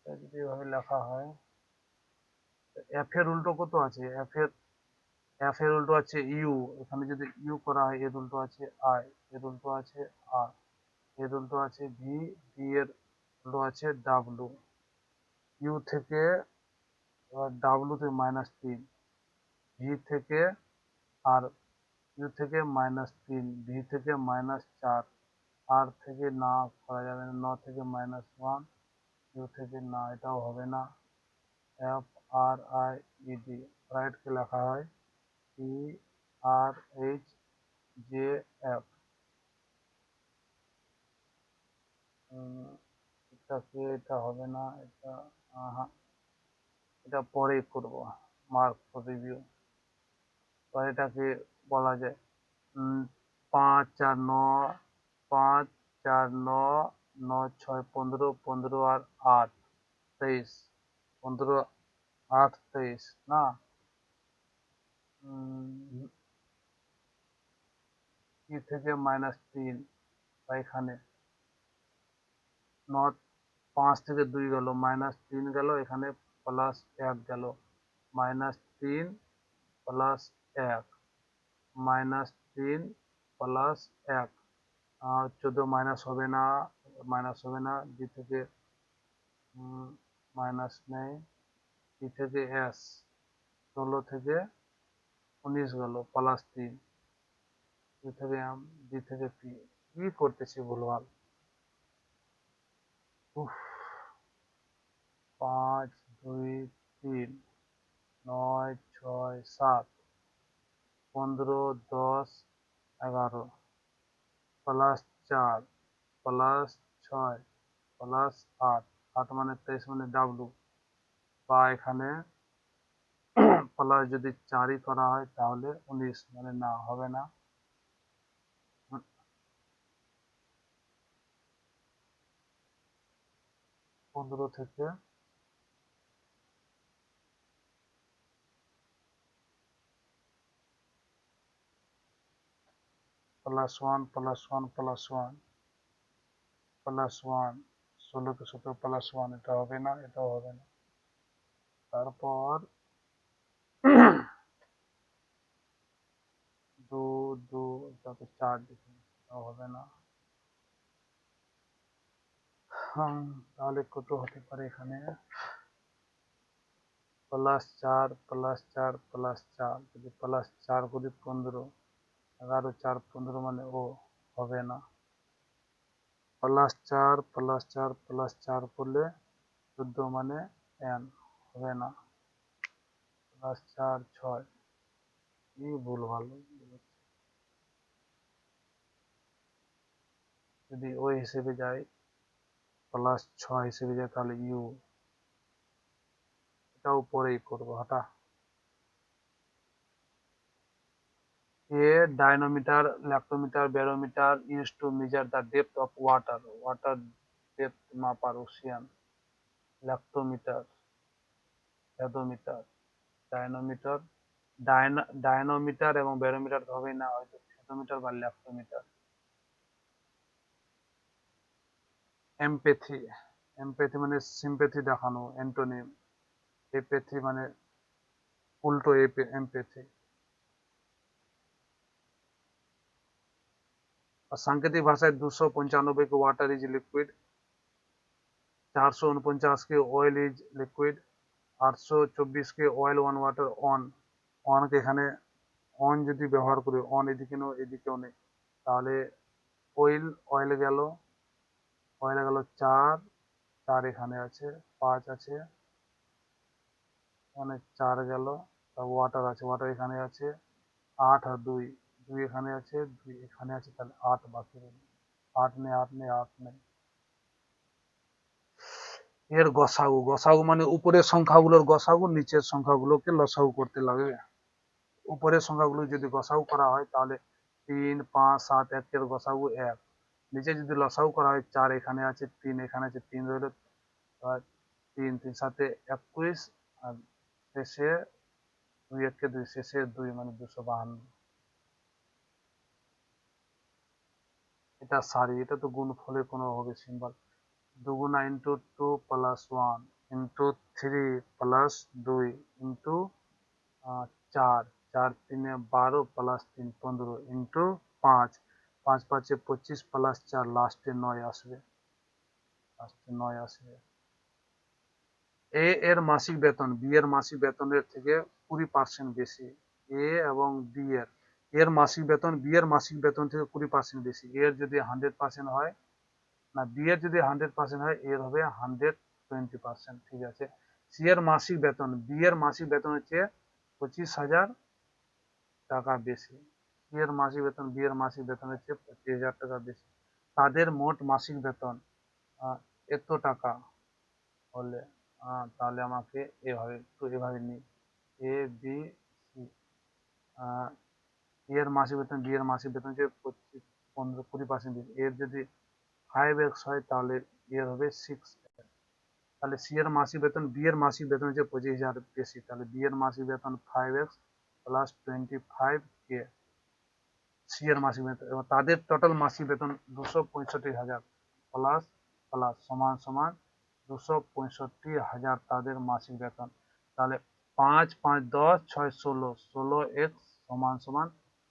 যদি এভাবে লেখা হয়, এফ এর উল্টো কত আছে? এফ এর উল্টো আছে ইউ, এখানে যদি ইউ করা হয়, এর উল্টো আছে আই, এর উল্টো আছে আর, এর উল্টো আছে ভি, ভি এর উল্টো আছে ডাব্লু। ইউ থেকে ডাব্লু তে -3, ভি থেকে, আর ইউ থেকে -3, ভি থেকে -4, আর থেকে না করা যাবে না, ন থেকে -1, ইউ থেকে না, এটাও হবে না। F R I E D, রাইটকে লেখা হয় T R H J F. এটাকে, এটা হবে না, এটা এটা পরেই করব, মার্ক ফর রিভিউ। বা এটাকে বলা যায় 5 4 9, 5 4 9, 9 6 15, 15 আর 8 23, 15 8 23 না, ই থেকে -3, বা এখানে 9, 5 থেকে 2 গেল, -3 গেল, এখানে +1 গেল, -3 +1, -3 +1, আর 14 মাইনাস হবে না, ডি থেকে মাইনাস নেই, ই থেকে এস 16 থেকে 19 গেল, +3, ই থেকে এম, ডি থেকে পি। কি করতেছি ভুলভাল। 5 2 3 9 6 7, 15 10 11, +4 +6 +8, 8 মানে 23 মানে ডাব্লু, বা এখানে প্লাস যদি 4ই করা হয় তাহলে 19, মানে না, হবে না। 15 থেকে +1 +1 +1 +1, 16 কে 17 +1, এটা হবে না, এটাও হবে না। তারপর 2 2, এটাকে 4 দিচ্ছি, এটাও হবে না। তাহলে কত হতে পারে এখানে? +4 +4 +4, যদি +4 করি 15, 11 4 15 মানে ও, হবে না। +4 করলে 14 মানে n হবে না। +4 6 কি ভুলভাল যদি ওই হিসেবে যায় +6 হিসেবে যায় তাহলে u এটা উপরেই করবো হটা। A dynamometer, lactometer, barometer used to measure the depth of water. Water depth মাপার ocean. Lactometer, barometer, dynamometer, ডায়নোমিটার এবং ব্যারোমিটার হবেই না, হয়তো ফ্যাথোমিটার বা ল্যাক্টোমিটার। এমপ্যাথি, এমপ্যাথি মানে সিম্প্যাথি দেখানো, অ্যান্টোনিম। এপ্যাথি মানে উল্টো এমপ্যাথি। আর সাংকেতিক ভাষায় 295 কে ওয়াটার ইজ লিকুইড, 449 কে অয়েল ইজ লিকুইড, 824 কে অয়েল ওয়ান ওয়াটার অন। অনকে এখানে অন যদি ব্যবহার করি, অন এদিকে নেই এদিকেও নেই, তাহলে অয়েল গেল, অয়েল গেল 4, 4 এখানে আছে, 5 আছে, মানে 4 গেল, ওয়াটার আছে, ওয়াটার এখানে আছে, 8 আর 2, 2 এখানে আছে, 2 এখানে আছে, তাহলে 8 বাকি রইল। 8 নেই, 8 নেই, 8 নেই। এর গসাগু, গসাগু মানে উপরের সংখ্যাগুলোর গসাগু নিচের সংখ্যাগুলোকে লসাগু করতে লাগবে। উপরের সংখ্যাগুলো যদি গসাগু করা হয় তাহলে 3 5 7 1 এর গসাগু 1। নিচে যদি লসাগু করা হয় 4 এখানে আছে, 3 এখানে আছে, 3 রইল, 3 3 7 21, আর শেষে 2 1 কে 2, শেষে 2 মানে 252। এটা সারি, এটা তো গুণ ফলে কোনো হবে সিম্বল। 2 গুণা into 2 plus 1 into 3 plus 2 into 4, 4 3 12 plus 3 15 into 5, 5 5 25 plus 4 লাস্টে 9 আসবে, লাস্টে 9 আসবে। এ এর মাসিক বেতন বি এর মাসিক বেতনের থেকে 20% বেশি। এ এবং বি এর, এর মাসিক বেতন বি এর মাসিক বেতন থেকে 20% বেশি। এর যদি 100% হয়, না বি এর যদি 100% হয়, এর হবে 120%। ঠিক আছে। সি এর মাসিক বেতন বি এর মাসিক বেতন হচ্ছে 25,000 টাকা বেশি। সি এর মাসিক বেতন বি এর মাসিক বেতন হচ্ছে 25,000 টাকা বেশি। তাদের মোট মাসিক বেতন এত টাকা হলে, তাহলে আমাকে এভাবে একটু এভাবে নিই, এ বি সি। এর মাসিক বেতন বি এর মাসিক বেতন হচ্ছে 25 15 20% বেশি। এর যদি 5x হয় তাহলে এর হবে 6। তাহলে সি এর মাসিক বেতন বি এর মাসিক বেতন হচ্ছে 25,000 বেশি, তাহলে বি এর মাসিক বেতন 5x প্লাস 25k। সি এর মাসিক বেতন, এবং তাদের টোটাল মাসিক বেতন 265,000 প্লাস প্লাস সমান সমান 265,000 তাদের মাসিক বেতন। তাহলে 5 5 10 6 16, 16x সমান সমান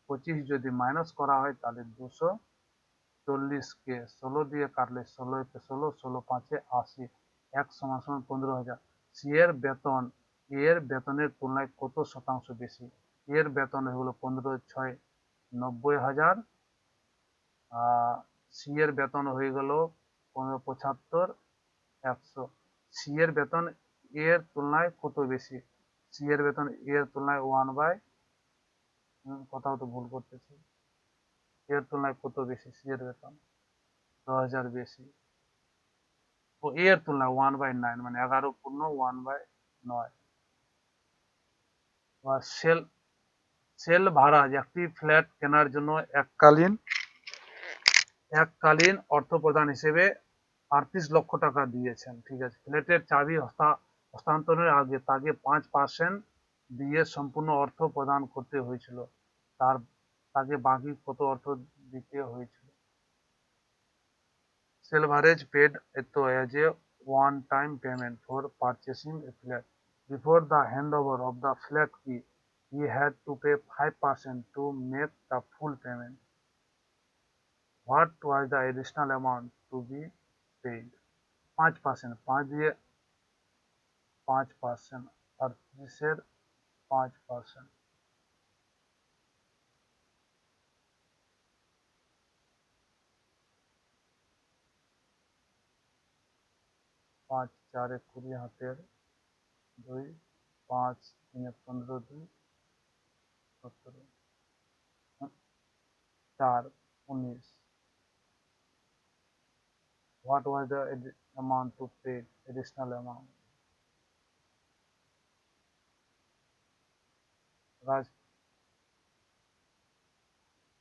25 যদি মাইনাস করা হয় তাহলে 240k। 16 দিয়ে কাটলে 16 একে 16, 16 5 80, 1 সমান সমান 15,000। সি এর বেতন এর বেতনের তুলনায় কত শতাংশ বেশি? এর বেতন হলো 15 6 90,000, সি এর বেতন হয়ে গেল 75 100। সি এর বেতন এর তুলনায় কত বেশি? সি এর বেতন এর তুলনায় 1 বাই, কোথাও তো ভুল করতেছি, এর তুলনায় কত বেশি? সি এর বেতন 10,000 বেশি। ও এর তুলনায় 1/9 মানে 11 পূর্ণ 1/9। বা সেল, সেল ভাড়া একটি ফ্ল্যাট কেনার জন্য এককালীন অর্থ প্রদান হিসেবে 38 লক্ষ টাকা দিয়েছেন। ঠিক আছে। ফ্ল্যাটের চাবি হস্তান্তরের আগে তাকে 5% দিয়ে সম্পূর্ণ অর্থ প্রদান করতে হয়েছিল। তাকে বাকি কত অর্থ দিতে হয়েছিল? Selvaraj paid Etto as a one-time payment for purchasing a flat. Before the handover of the flat key, he had to pay 5% to make the full payment. What was the additional amount to be paid? 5%, 5 দিয়ে 5%, আর 5%। 5 4 20 হাতের 2 5 3 15 2 17 4 19 what was the amount to pay additional amount Raj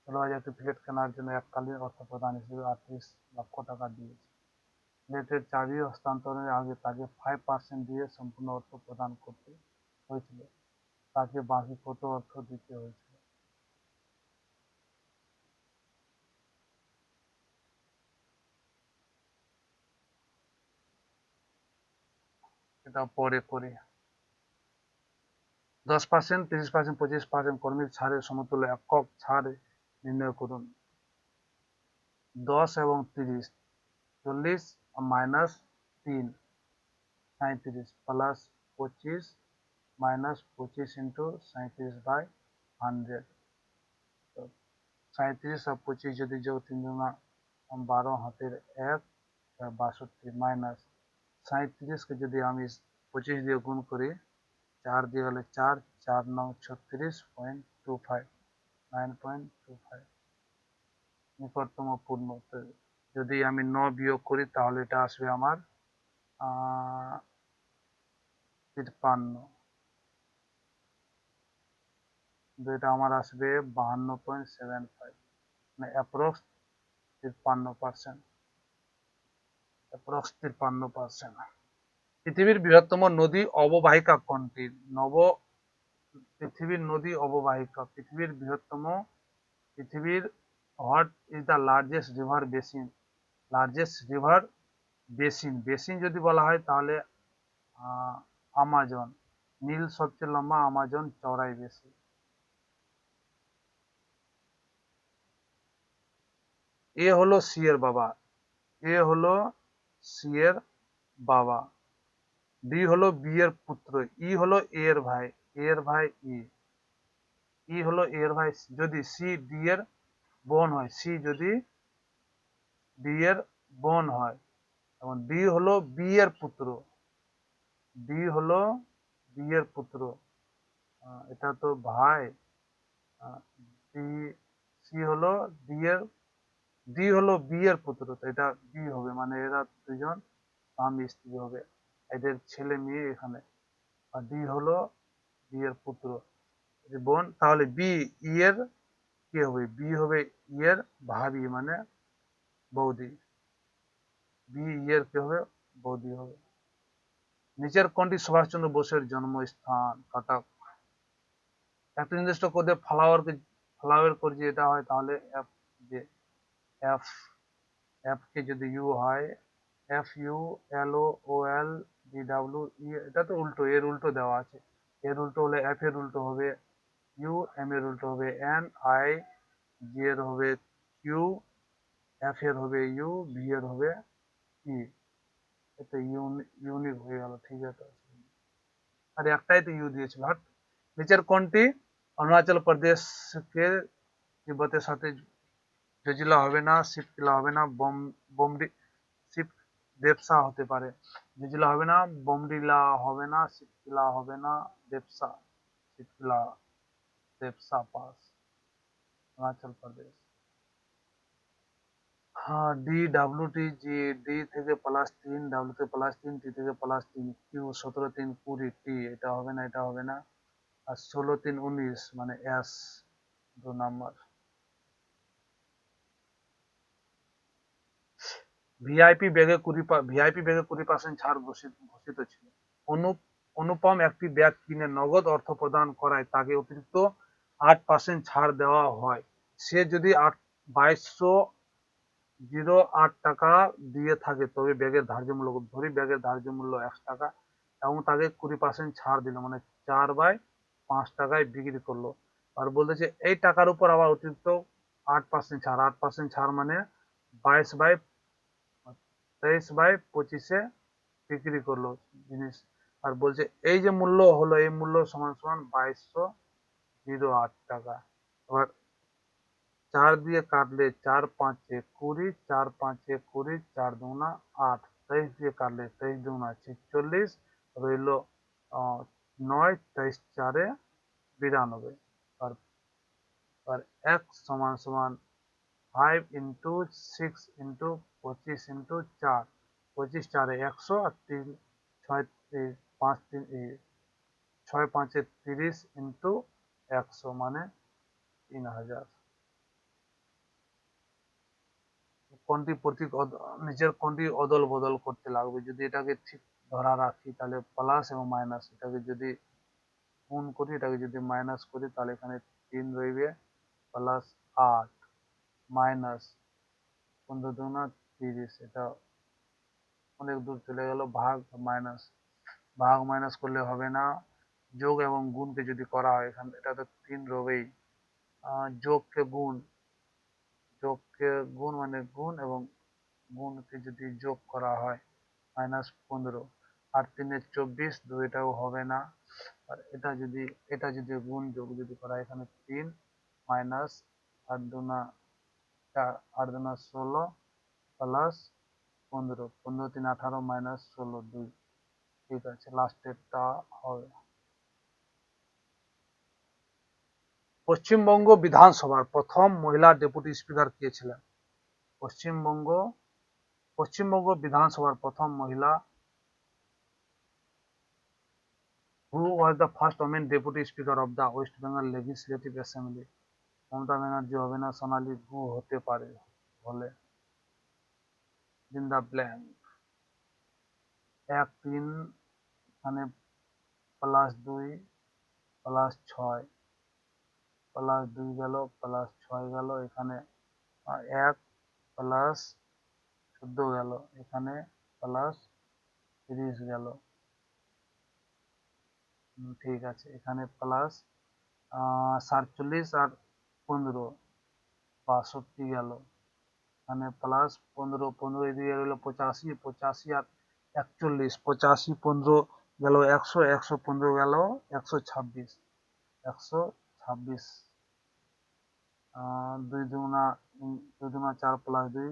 16,000 flat কেনার জন্য এককালীন অর্থ প্রদান হিসেবে 38 লক্ষ টাকা দিয়েছে ফ্ল্যাটের চাবি হস্তান্তরের আগে তাকে 5% দিয়ে সম্পূর্ণ অর্থ প্রদান করতে হয়েছিল তাকে বাকি কত অর্থ দিতে হয়েছিল এটা পরে করি 10%, 30%, 25% কর্মীর ছাড়ের সমতুল্য একক ছাড় নির্ণয় করুন 10 এবং 30 40 মাইনাস 3 37 প্লাস 25 মাইনাস 25 ইন্টু 37/100 37 আর 25 যদি যোগ 3 দুগুণা 12 হাতের 1 62 মাইনাস 37 কে যদি আমি 25 দিয়ে গুণ করি 4 দিয়ে গেলে 4 4 9 36.25 9.25 নিকটতম পূর্ণ যদি আমি 9 বিয়োগ করি তাহলে এটা আসবে আমার 53 এটা আমার আসবে 52.75 মানে অ্যাপ্রক্স 53%। পৃথিবীর বৃহত্তম নদী অববাহিকা কোনটি? পৃথিবীর নদী অববাহিকা পৃথিবীর what is the largest river basin যদি বলা হয় তাহলে আমাজন নীল সবচেয়ে লম্বা আমাজন চওড়াই বেশি এ হলো সি এর বাবা ডি হলো বি এর পুত্র ই হলো এ এর ভাই ই হলো এ এর ভাই যদি সি ডি এর বোন হয় এবং ডি হলো বি এর পুত্র এটা তো ভাই ডি সি হলো ডি হলো বি এর পুত্র তো এটা বি হবে মানে এরা দুজন স্বামী স্ত্রী হবে এদের ছেলে মেয়ে এখানে আর ডি হলো বি এর পুত্র বোন তাহলে বি ই এর কি হবে বি হবে ই এর ভাবি মানে বৌদি বি ই এর কি হবে বৌদি হবে নিচের কোনটি সুভাষচন্দ্র বোসের জন্মস্থান কাটাক একটা নির্দিষ্ট কোডে ফ্লাওয়ার করে যে এটা হয় তাহলে এফ যে এফ এফ কে যদি ইউ হয় এফ ইউ এল ও এল ডি ডাব্লিউ ই এটা তো উল্টো এর উল্টো দেওয়া আছে এর উল্টো হলে এফ এর উল্টো হবে ইউ এম এর উল্টো হবে এন আই জি এর হবে কিউ এফ এর হবে ইউ ভি এর হবে ই এটা ইউনিক হয়ে গেল ঠিক আছে আর একটাই তো ইউ দিয়েছিল হাট নিচের কোনটি অরুণাচল প্রদেশকে তিব্বতের সাথে জজিলা হবে না শিবকিলা হবে না বোমডি শিব দেবসা হতে পারে জজিলা হবে না বোমডিলা হবে না শিবকিলা হবে না শিবকিলা দেবসা পাস অরুণাচল প্রদেশ হ্যাঁ ডি ডাব্লিউ টি জি ডি থেকে +3 ডাব্লিউ থেকে +3 টি থেকে +3 কিউ 17 3 20 টি এটা হবে না আর 16 3 19 মানে এস 2 নম্বর ভিআইপি ব্যাগে 20% ছাড় ঘোষিত ছিল অনুপম একটি ব্যাগ কিনে নগদ অর্থ প্রদান করায় তাকে অতিরিক্ত 8% ছাড় দেওয়া হয় সে যদি 2208 টাকা দিয়ে থাকে তবে ব্যাগের ধার্য মূল্য ধরি ব্যাগের ধার্য মূল্য 100 টাকা এবং তাকে 20% ছাড় দিল মানে 4/5 টাকায় বিক্রি করলো আর বলতেছে এই টাকার উপর আবার অতিরিক্ত 8% ছাড় মানে 23/25 বিক্রি করলো জিনিস আর বলছে এই যে মূল্য হলো এই মূল্য সমান সমান 2208 টাকা এবার 4 দিয়ে কাটলে 4 5 20 4 5 20 4 2 8 23 দিয়ে কাটলে 23 দুগুণা 46, রইল 9, 23 4 92, আর x সমান সমান 5 ইন্টু 6 ইন্টু 25 ইন্টু 4, 25 4 100, আর 3 6 5 3 6 5 30 ইন্টু 100 মানে 3000। কোনটি প্রতীক নিচের কোনটি অদল বদল করতে লাগবে? যদি এটাকে ঠিক ধরা রাখি তাহলে প্লাস এবং মাইনাস, এটাকে যদি গুণ করি, এটাকে যদি মাইনাস করি, তাহলে এখানে 3 রইবে, প্লাস 8 মাইনাস 15 দুগুণা 30, এটা অনেক দূর চলে গেল, ভাগ মাইনাস, ভাগ মাইনাস করলে হবে না, যোগ এবং গুণকে যদি করা হয়, এখানে এটা তো 3 রবেই, যোগকে গুণ, যোগকে গুণ মানে গুণ, এবং গুণকে যদি যোগ করা হয় -15, আর 3 24, দুইটাও হবে না, আর এটা যদি গুণ যোগ যদি করা হয়, এখানে 3 মাইনাস 8 দুনা 4, 8 দুনা 16, প্লাস 15, 15 3 18 মাইনাস 16 2, ঠিক আছে, লাস্টেরটা হবে। পশ্চিমবঙ্গ বিধানসভার প্রথম মহিলা ডেপুটি স্পিকার কে ছিলেন? পশ্চিমবঙ্গ পশ্চিমবঙ্গ বিধানসভার প্রথম মহিলা, who was the first women deputy speaker of the West Bengal legislative assembly? Mamata Banerjee হবে না, সোনালী গু হতে পারে, বলে ইন দ্য ব্ল্যাঙ্ক। 1 3 এখানে প্লাস 2 প্লাস 6, প্লাস 2 গেল, প্লাস 6 গেল, এখানে 1 প্লাস 14 গেল, এখানে প্লাস 30 গেল, ঠিক আছে, এখানে প্লাস 47 আর 15 62 গেল, এখানে প্লাস 15 15 এদিকে রইল 85, 85 আর 41, 85 15 গেল 100, 100 15 গেল 126, 126, 2 দুগুণা 2 দুগুণা 4 প্লাস 2,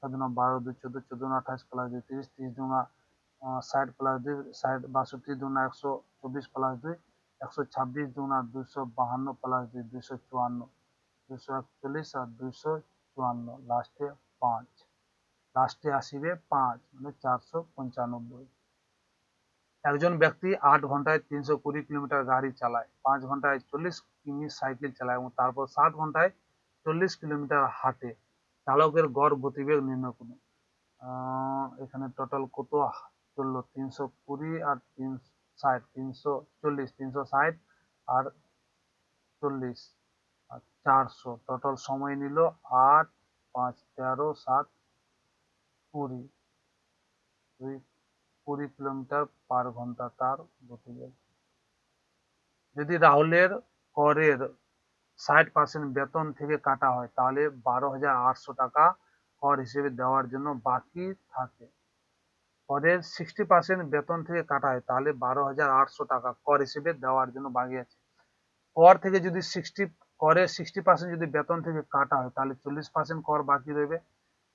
4 দুগুণা 12 2 14, 14 দুগুণা 28 প্লাস 2 30, 30 দুগুণা 60 প্লাস 2 60, 62 দুগুণা 124 প্লাস 2 126, দুগুণা 252 প্লাস 2 254, 241 আর 254, লাস্টে 5, লাস্টে আসিবে 5 মানে 495। একজন ব্যক্তি 8 ঘন্টায় 320 কিলোমিটার গাড়ি চালায়, 5 ঘন্টায় 40 কিমি সাইকেল চালায় এবং তারপর 7 ঘন্টায় 40 কিলোমিটার হাঁটে, চালকের গড় গতিবেগ নির্ণয় করুন। এখানে টোটাল কত চললো? 320 আর 360, 340, 360 আর 40 আর 400, টোটাল সময় নিল 8 5 13 7 20, 20 কিলোমিটার পার ঘন্টা তার গতিবেগ। যদি রাহুলের করের 60% বেতন থেকে কাটা হয়, তাহলে 12,800 টাকা কর হিসেবে দেওয়ার জন্য বাকি থাকে। করের 60% বেতন থেকে কাটা হয়, তাহলে 12,800 টাকা কর হিসেবে দেওয়ার জন্য বাকি আছে। কর থেকে যদি করের 60% যদি বেতন থেকে কাটা হয়, তাহলে 40% কর বাকি রইবে।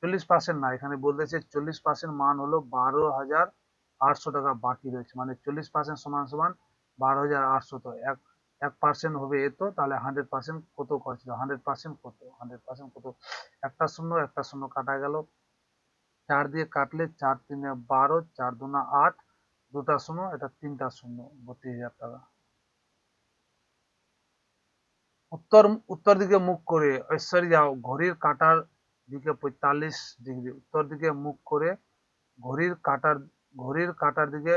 40% না, এখানে বলতেছে 40% মান হলো 12,800 টাকা বাকি রয়েছে, মানে 40% সমান সমান 12,800, তো 1% হবে এত, তাহলে 100% কত করছিল, 100% কত, 100% কত, একটা শূন্য কাটা গেল, 4 দিয়ে কাটলে 4 3 12, 4 2 8, দুটা শূন্য, এটা 3টা শূন্য, 32,000 টাকা। উত্তর উত্তর দিকে মুখ করে ঐশ্বর্যা ঘড়ির কাঁটার দিকে 45 ডিগ্রি, উত্তর দিকে মুখ করে ঘড়ির কাঁটার দিকে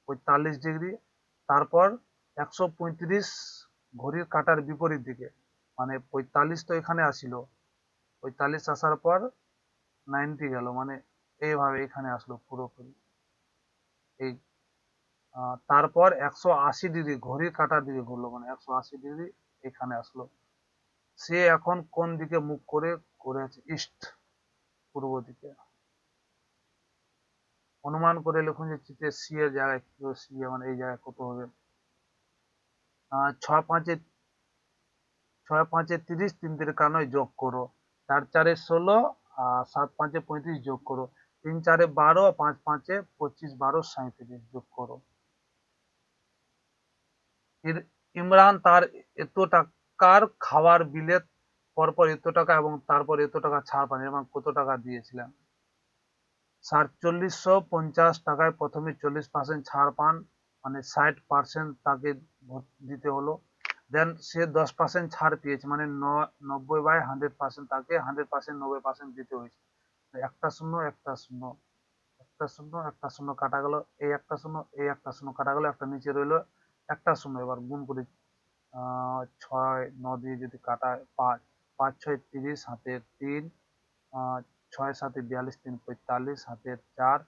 45 ডিগ্রি, তারপর 135 ঘড়ির কাঁটার বিপরীত দিকে, মানে 45 তো এখানে আসিল, 45 আসার পর 90 গেল, মানে এইভাবে এখানে আসলো পুরোপুরি এই, তারপর 180 ডিগ্রি ঘড়ির কাঁটার দিকে ঘুরলো, মানে 180 ডিগ্রি এখানে আসলো। সে এখন কোন দিকে মুখ করে করে আছে? ইস্ট, পূর্ব দিকে। অনুমান করে লিখুন যে চিত্রে সি এর জায়গায় কি হবে, সি মানে এই জায়গায় কত হবে? 6 5 এ 30, 3 3 9 যোগ করো, 4 4 16 আর 7 5 35 যোগ করো, 3 4 12 আর 5 5 25 12 37 যোগ করো। ইমরান তার এত টাকার খাবার বিলে পরপর এত টাকা এবং তারপর এত টাকা ছাড় পান, এবং কত টাকা দিয়েছিলেন? ৪৭৫০ টাকায় প্রথমে 40% ছাড় পান, মানে 60% তাকে দিতে হলো। দেন সে 10% ছাড় পেয়েছে, মানে 90/100%, তাকে 100% 90% দিতে হয়েছে। একটা শূন্য একটা শূন্য, একটা শূন্য একটা শূন্য কাটা গেল, এই একটা শূন্য এই একটা শূন্য কাটা গেল, একটা নিচে রইলো একটা শূন্য। এবার গুণ করি, 6 9 দিয়ে যদি কাটায় 5, 5 6 30, হাতে 3, 6 7 42, 3 45, হাতে 4,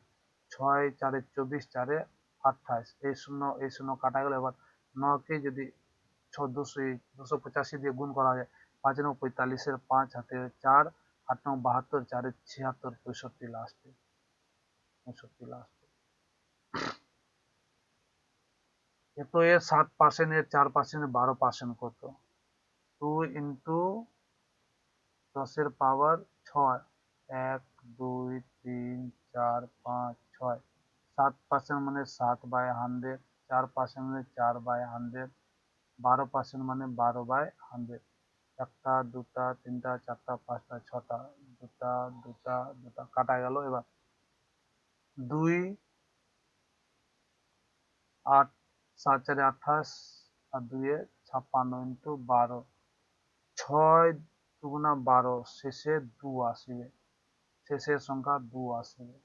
6 4 24, 4 28, এই শূন্য এই শূন্য কাটা গেল। এবার 9 কে যদি 285 দিয়ে গুণ করা যায়, 5 9 45 এর 5, হাতে 4, 8 9 72, 4 76, 65 লাস্টে, 65 লাস্টে। এত এর 7%, এর 4%, 12% কত? 2 ইন্টু 10 এর পাওয়ার 6, 1 2 3 4 5 6, 7% মানে 7/100, 4% মানে 4/100, 12% মানে 12/100। একটা দুটা তিনটা চারটা পাঁচটা ছটা, দুটা দুটা দুটা কাটা গেল। এবার 2 8 7 4 28 আর 2 56 ইন্টু 12, 6 2 12, শেষে 2 আসবে, শেষের সংখ্যা 2 আসবে।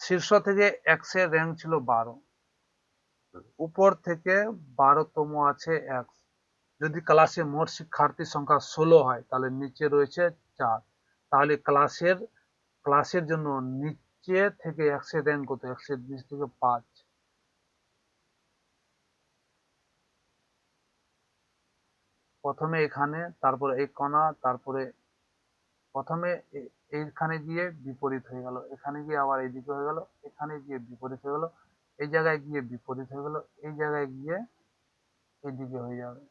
শীর্ষ থেকে এক্স এর র্যাঙ্ক ছিল 12, উপর থেকে 12তম আছে এক্স। যদি ক্লাসে মোট শিক্ষার্থীর সংখ্যা 16 হয়, তাহলে নিচে রয়েছে 4। তাহলে ক্লাসের জন্য নিচে থেকে এক্স এর র্যাঙ্ক কত? এক্স এর নিচ থেকে 5। প্রথমে এখানে, তারপরে এই কণা, তারপরে প্রথমে এইখানে গিয়ে বিপরীত হয়ে গেল, এখানে গিয়ে আবার এইদিকে হয়ে গেল, এখানে গিয়ে বিপরীত হয়ে গেল, এই জায়গায় গিয়ে বিপরীত হয়ে গেল, এই জায়গায় গিয়ে এইদিকে হয়ে যাবে,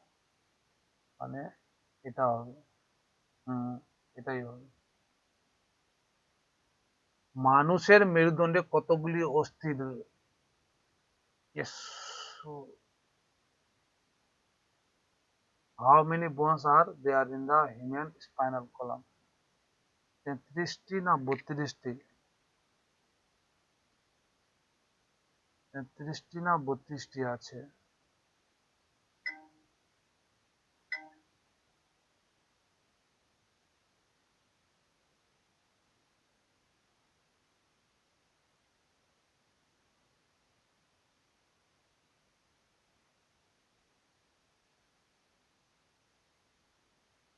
মানে এটা হবে। এটাই হবে। মানুষের মেরুদণ্ডে কতগুলি অস্থি? How many bones are there in the human spinal column? 33টি না 32টি? 33টি না 32টি আছে?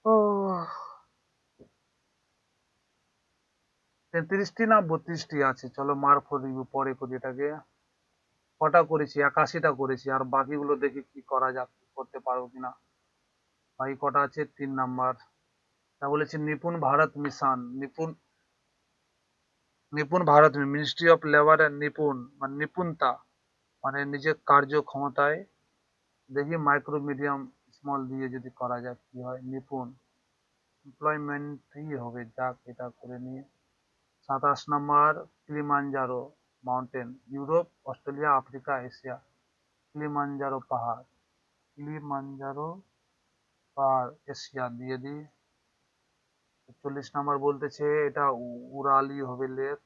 ও, 33টি না 32টি আছে? চলো মার্ক করে দিব, পরে করি এটাকে। কটা করেছি? 81টা করেছি, আর বাকিগুলো দেখি কি করা যাক, করতে পারবো কিনা। বাকি কটা আছে? 3 নাম্বার। তা বলেছি Nipun Bharat mission, Nipun Nipun Bharat, ministry of labour এর নিপুণ মানে নিপুণতা, মানে নিজের কার্যক্ষমতায়। দেখি মাইক্রো মিডিয়াম স্মল দিয়ে যদি করা যায় কি হয়। নিপুণ এমপ্লয়মেন্টই হবে, যাক এটা করে নিয়ে। 27 number, Kilimanjaro mountain, Europe Australia Africa Asia. Kilimanjaro পাহাড়, কিলিমাঞ্জারো পাহাড় এশিয়া দিয়ে দিই। 40 নাম্বার বলতেছে এটা উরালি হবে লেক।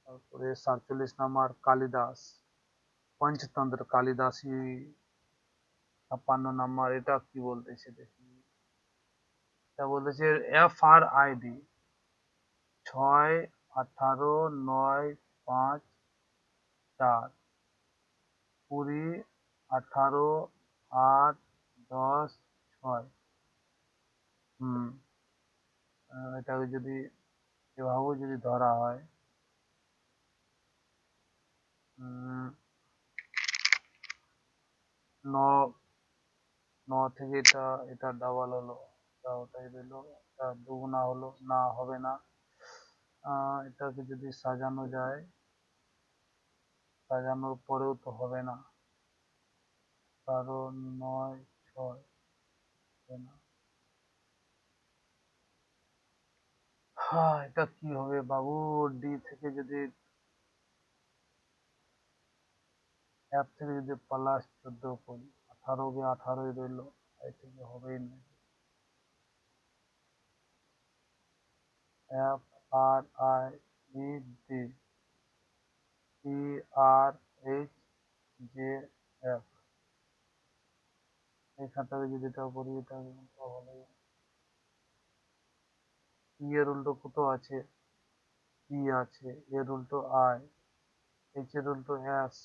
তারপরে 47 নাম্বার, কালিদাস পঞ্চতন্ত্র কালিদাসী। 56 নাম্বার, এটা কি বলতেছে দেখি। এটা বলতেছে FRID, 6 18 9 5 4, 20 18 8 10 6। এটাকে যদি এভাবেও যদি ধরা হয়, 9 9 থেকে এটা এটা ডাবল হলো, এটা ওটাই রইলো, এটা দুগুণা হলো না, হবে না। এটাকে যদি সাজানো যায়, সাজানোর পরেও তো হবে না, কারণ 9 6 হবে না। হ্যাঁ, এটা কি হবে বাবু? ডি থেকে যদি অ্যাপ থেকে যদি প্লাস 14 করি, 18 কে 18ই রইলো, এই থেকে হবেই না। F R I E D E R H J F, এখানটাকে যদি এটা করি, এটা হলে ই এর উল্টো কত আছে? ই আছে, এর উল্টো আই, এইচ এর উল্টো এস,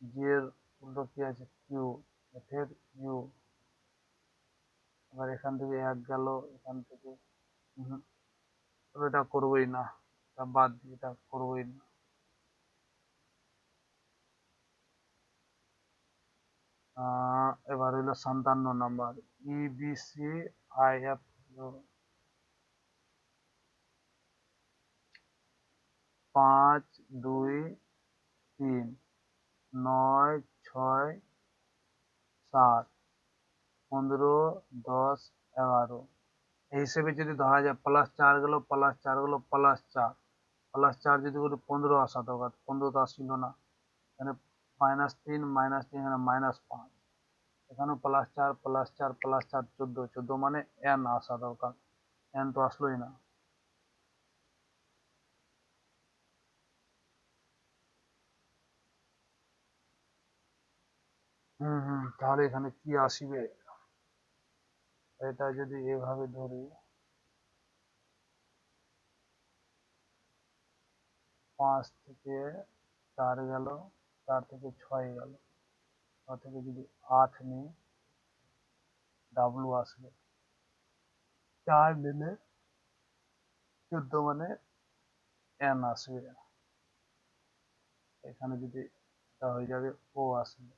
জি এর উল্টো কি আছে? কিউ, এফ এর ইউ। এবার এখান থেকে এক গেল, এখান থেকে হুম, তবে এটা করবোই না, এটা বাদ দিয়ে, এটা করবোই না। এবার হইলো 57 নাম্বার, ইবিসি আইএফ 5, 2, 3, 9, 6, 7, 15, 10, 11, এই হিসেবে যদি ধরা যায়, +4 গেল, +4 গেল, +4, +4 যদি করি 15 আসা দরকার, 15 তো আসছিল না, এখানে -3, -3, এখানে -5, এখানেও +4, +4, +4, 14, 14 মানে n আসা দরকার, n তো আসলোই না। তাহলে এখানে কি আসবে? এটা যদি এভাবে ধরি, 5 থেকে 4 গেল, 4 থেকে 6 গেল, 6 থেকে যদি 8 নিই, ডাব্লু আসবে, 4 নিলে 14 মানে এন আসবে, এখানে যদি এটা হয়ে যাবে ও আসবে।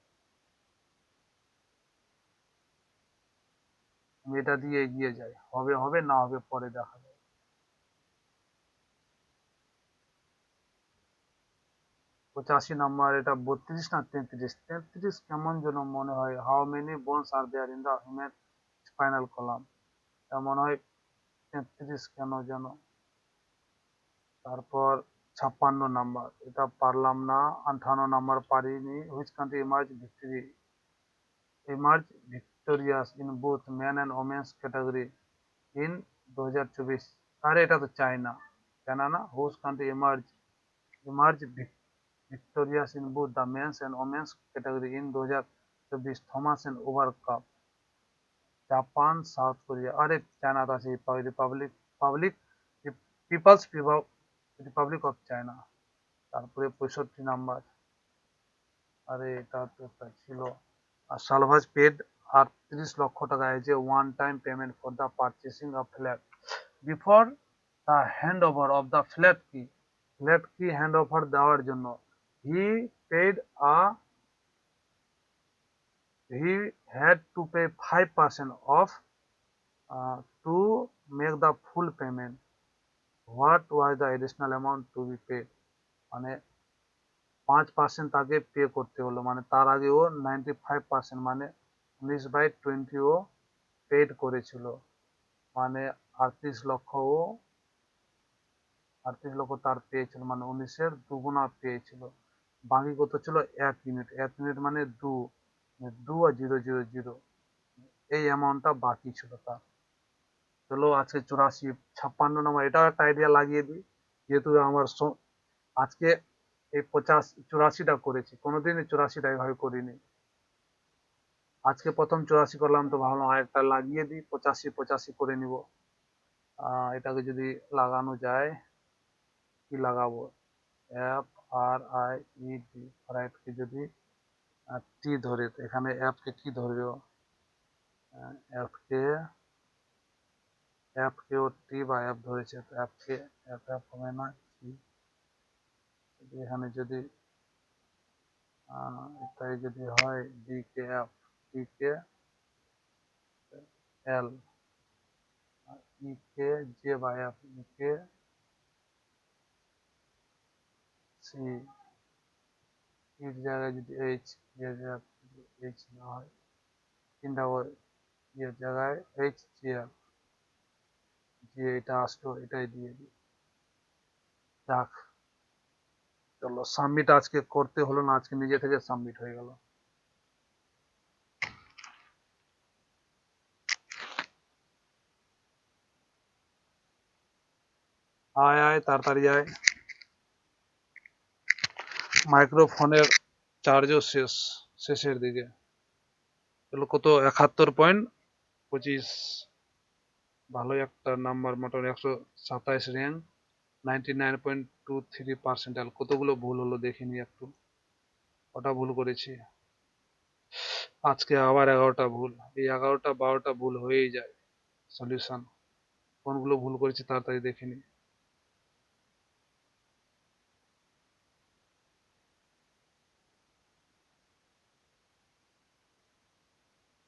আমি এটা দিয়ে এগিয়ে যাই, হবে হবে, না হবে পরে দেখা যাবে। 85 নাম্বার, এটা 32 না 33? 33 কেমন যেন মনে হয়। How many bones are there in the human spinal column, এটা মনে হয় 33 কেন যেন। তারপর 56 নাম্বার, এটা পারলাম না। 58 নাম্বার পারিনি। Which country emerge victorious in both men and women's category in 2024? আরে এটা তো চায়না, চায়না না? Which country emerge victorious in both the men's and women's category in 2024 Thomas and Uber Cup? Japan, South Korea, আরে China তো আছে, public People's Republic of China. তারপরে 65 number, আরে এটা তো একটা ছিল। আর সালভাজ পেড 38 লক্ষ টাকা as a one time payment for the purchasing of flat before the hand over of the flat কি হ্যান্ড ওভার দেওয়ার জন্য he paid a he had to pay 5% of to make the full payment. What was the additional amount to be paid? মানে 5% তাকে pay করতে হলো, মানে তার আগে ও 95% মানে 19/20 ও পেড করেছিল, মানে 38 লক্ষ ও 38 লক্ষ তার পেয়েছিল, মানে 19-এর দুগুণা পেয়েছিল। বাকি কত ছিল? 1 ইউনিট, 1 ইউনিট মানে 2, 2 আর 000, এই অ্যামাউন্টটা বাকি ছিল তার। চলো আজকে 84, 56 নম্বর, এটাও একটা আইডিয়া লাগিয়ে দিই, যেহেতু আমার আজকে এই 84টা করেছি, কোনোদিনই 84টা এভাবে করিনি। আজকে প্রথম 84 করলাম, তো ভাবলাম আরেকটা লাগিয়ে দিই, 85 85 করে নিব। এটাকে যদি লাগানো যায়, কি লাগাবো? F R I E D, রাইটকে যদি টি ধরে, তো এখানে এফ কে কি ধরবে? এফ কে ও টি বা এফ ধরেছে, তো এফ কে এফ এফ হবে না কি? এখানে যদি এটাই যদি হয়, ডি কে এফ, টি কে এল, ই কে জে বা এফ, ই কে সি, ইর জায়গায় যদি এইচ, এর জায়গায় এইচ না হয়, তিনটা ইয়ের জায়গায় এইচ জি এফ, যে এটা আসলো এটাই দিয়ে দিই। যাক, চলো সাবমিট আজকে করতে হলো না, আজকে নিজে থেকে সাবমিট হয়ে গেল। আয় আয় তাড়াতাড়ি আয়। মাইক্রোফোনের চার্জও শেষের দিকে। চলো কত, 71.25, ভালোই একটা নাম্বার, মোটামুটি 127 র্যাঙ্ক, 99.23 পার্সেন্টাইল। কতগুলো ভুল হলো দেখিনি একটু, কটা ভুল করেছি আজকে, আবার 11টা ভুল। এই 11টা 12টা ভুল হয়েই যায়। সলিউশন কোনগুলো ভুল করেছি তাড়াতাড়ি দেখিনি।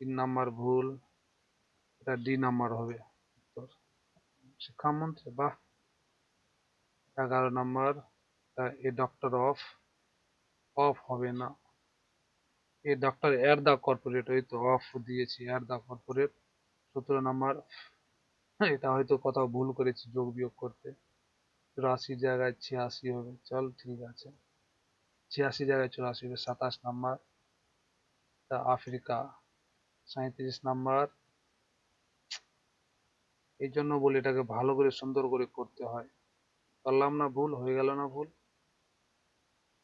3 নাম্বার ভুল, এটা ডি নাম্বার হবে উত্তর। শিক্ষামন্ত্রী, বাহ। 11 number, a doctor of, of হবে না, এ ডক্টর এর দা কর্পোরেট, ওই তো অফ দিয়েছি, এর দা কর্পোরেট। 17 নাম্বার, এটা হয়তো কোথাও ভুল করেছি যোগ বিয়োগ করতে, 84 জায়গায় 86 হবে, চল ঠিক আছে, 86 জায়গায় 84 হবে। 27 নাম্বার, এটা আফ্রিকা। 37 নাম্বার, এই জন্য বলি এটাকে ভালো করে সুন্দর করে করতে হয়। পারলাম না, ভুল হয়ে গেল না ভুল।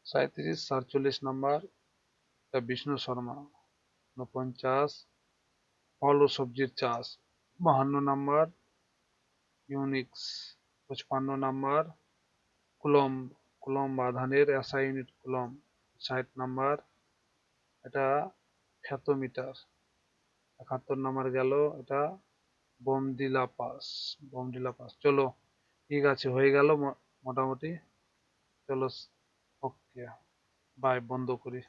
47 নাম্বার, এটা বিষ্ণু শর্মা। 49, ফল ও সবজির চাষ। 52 number, Unix. 55 number, coulomb, coulomb আধানের এসআই ইউনিট কুলম্ব। 60 নাম্বার, এটা ফ্যাথোমিটার। 71 নাম্বার গেল, এটা বোমডিলা পাস, বোমডিলা পাস। চলো ঠিক আছে, হয়ে গেল মোটামুটি। চলো, ওকে, বাই, বন্ধ করি।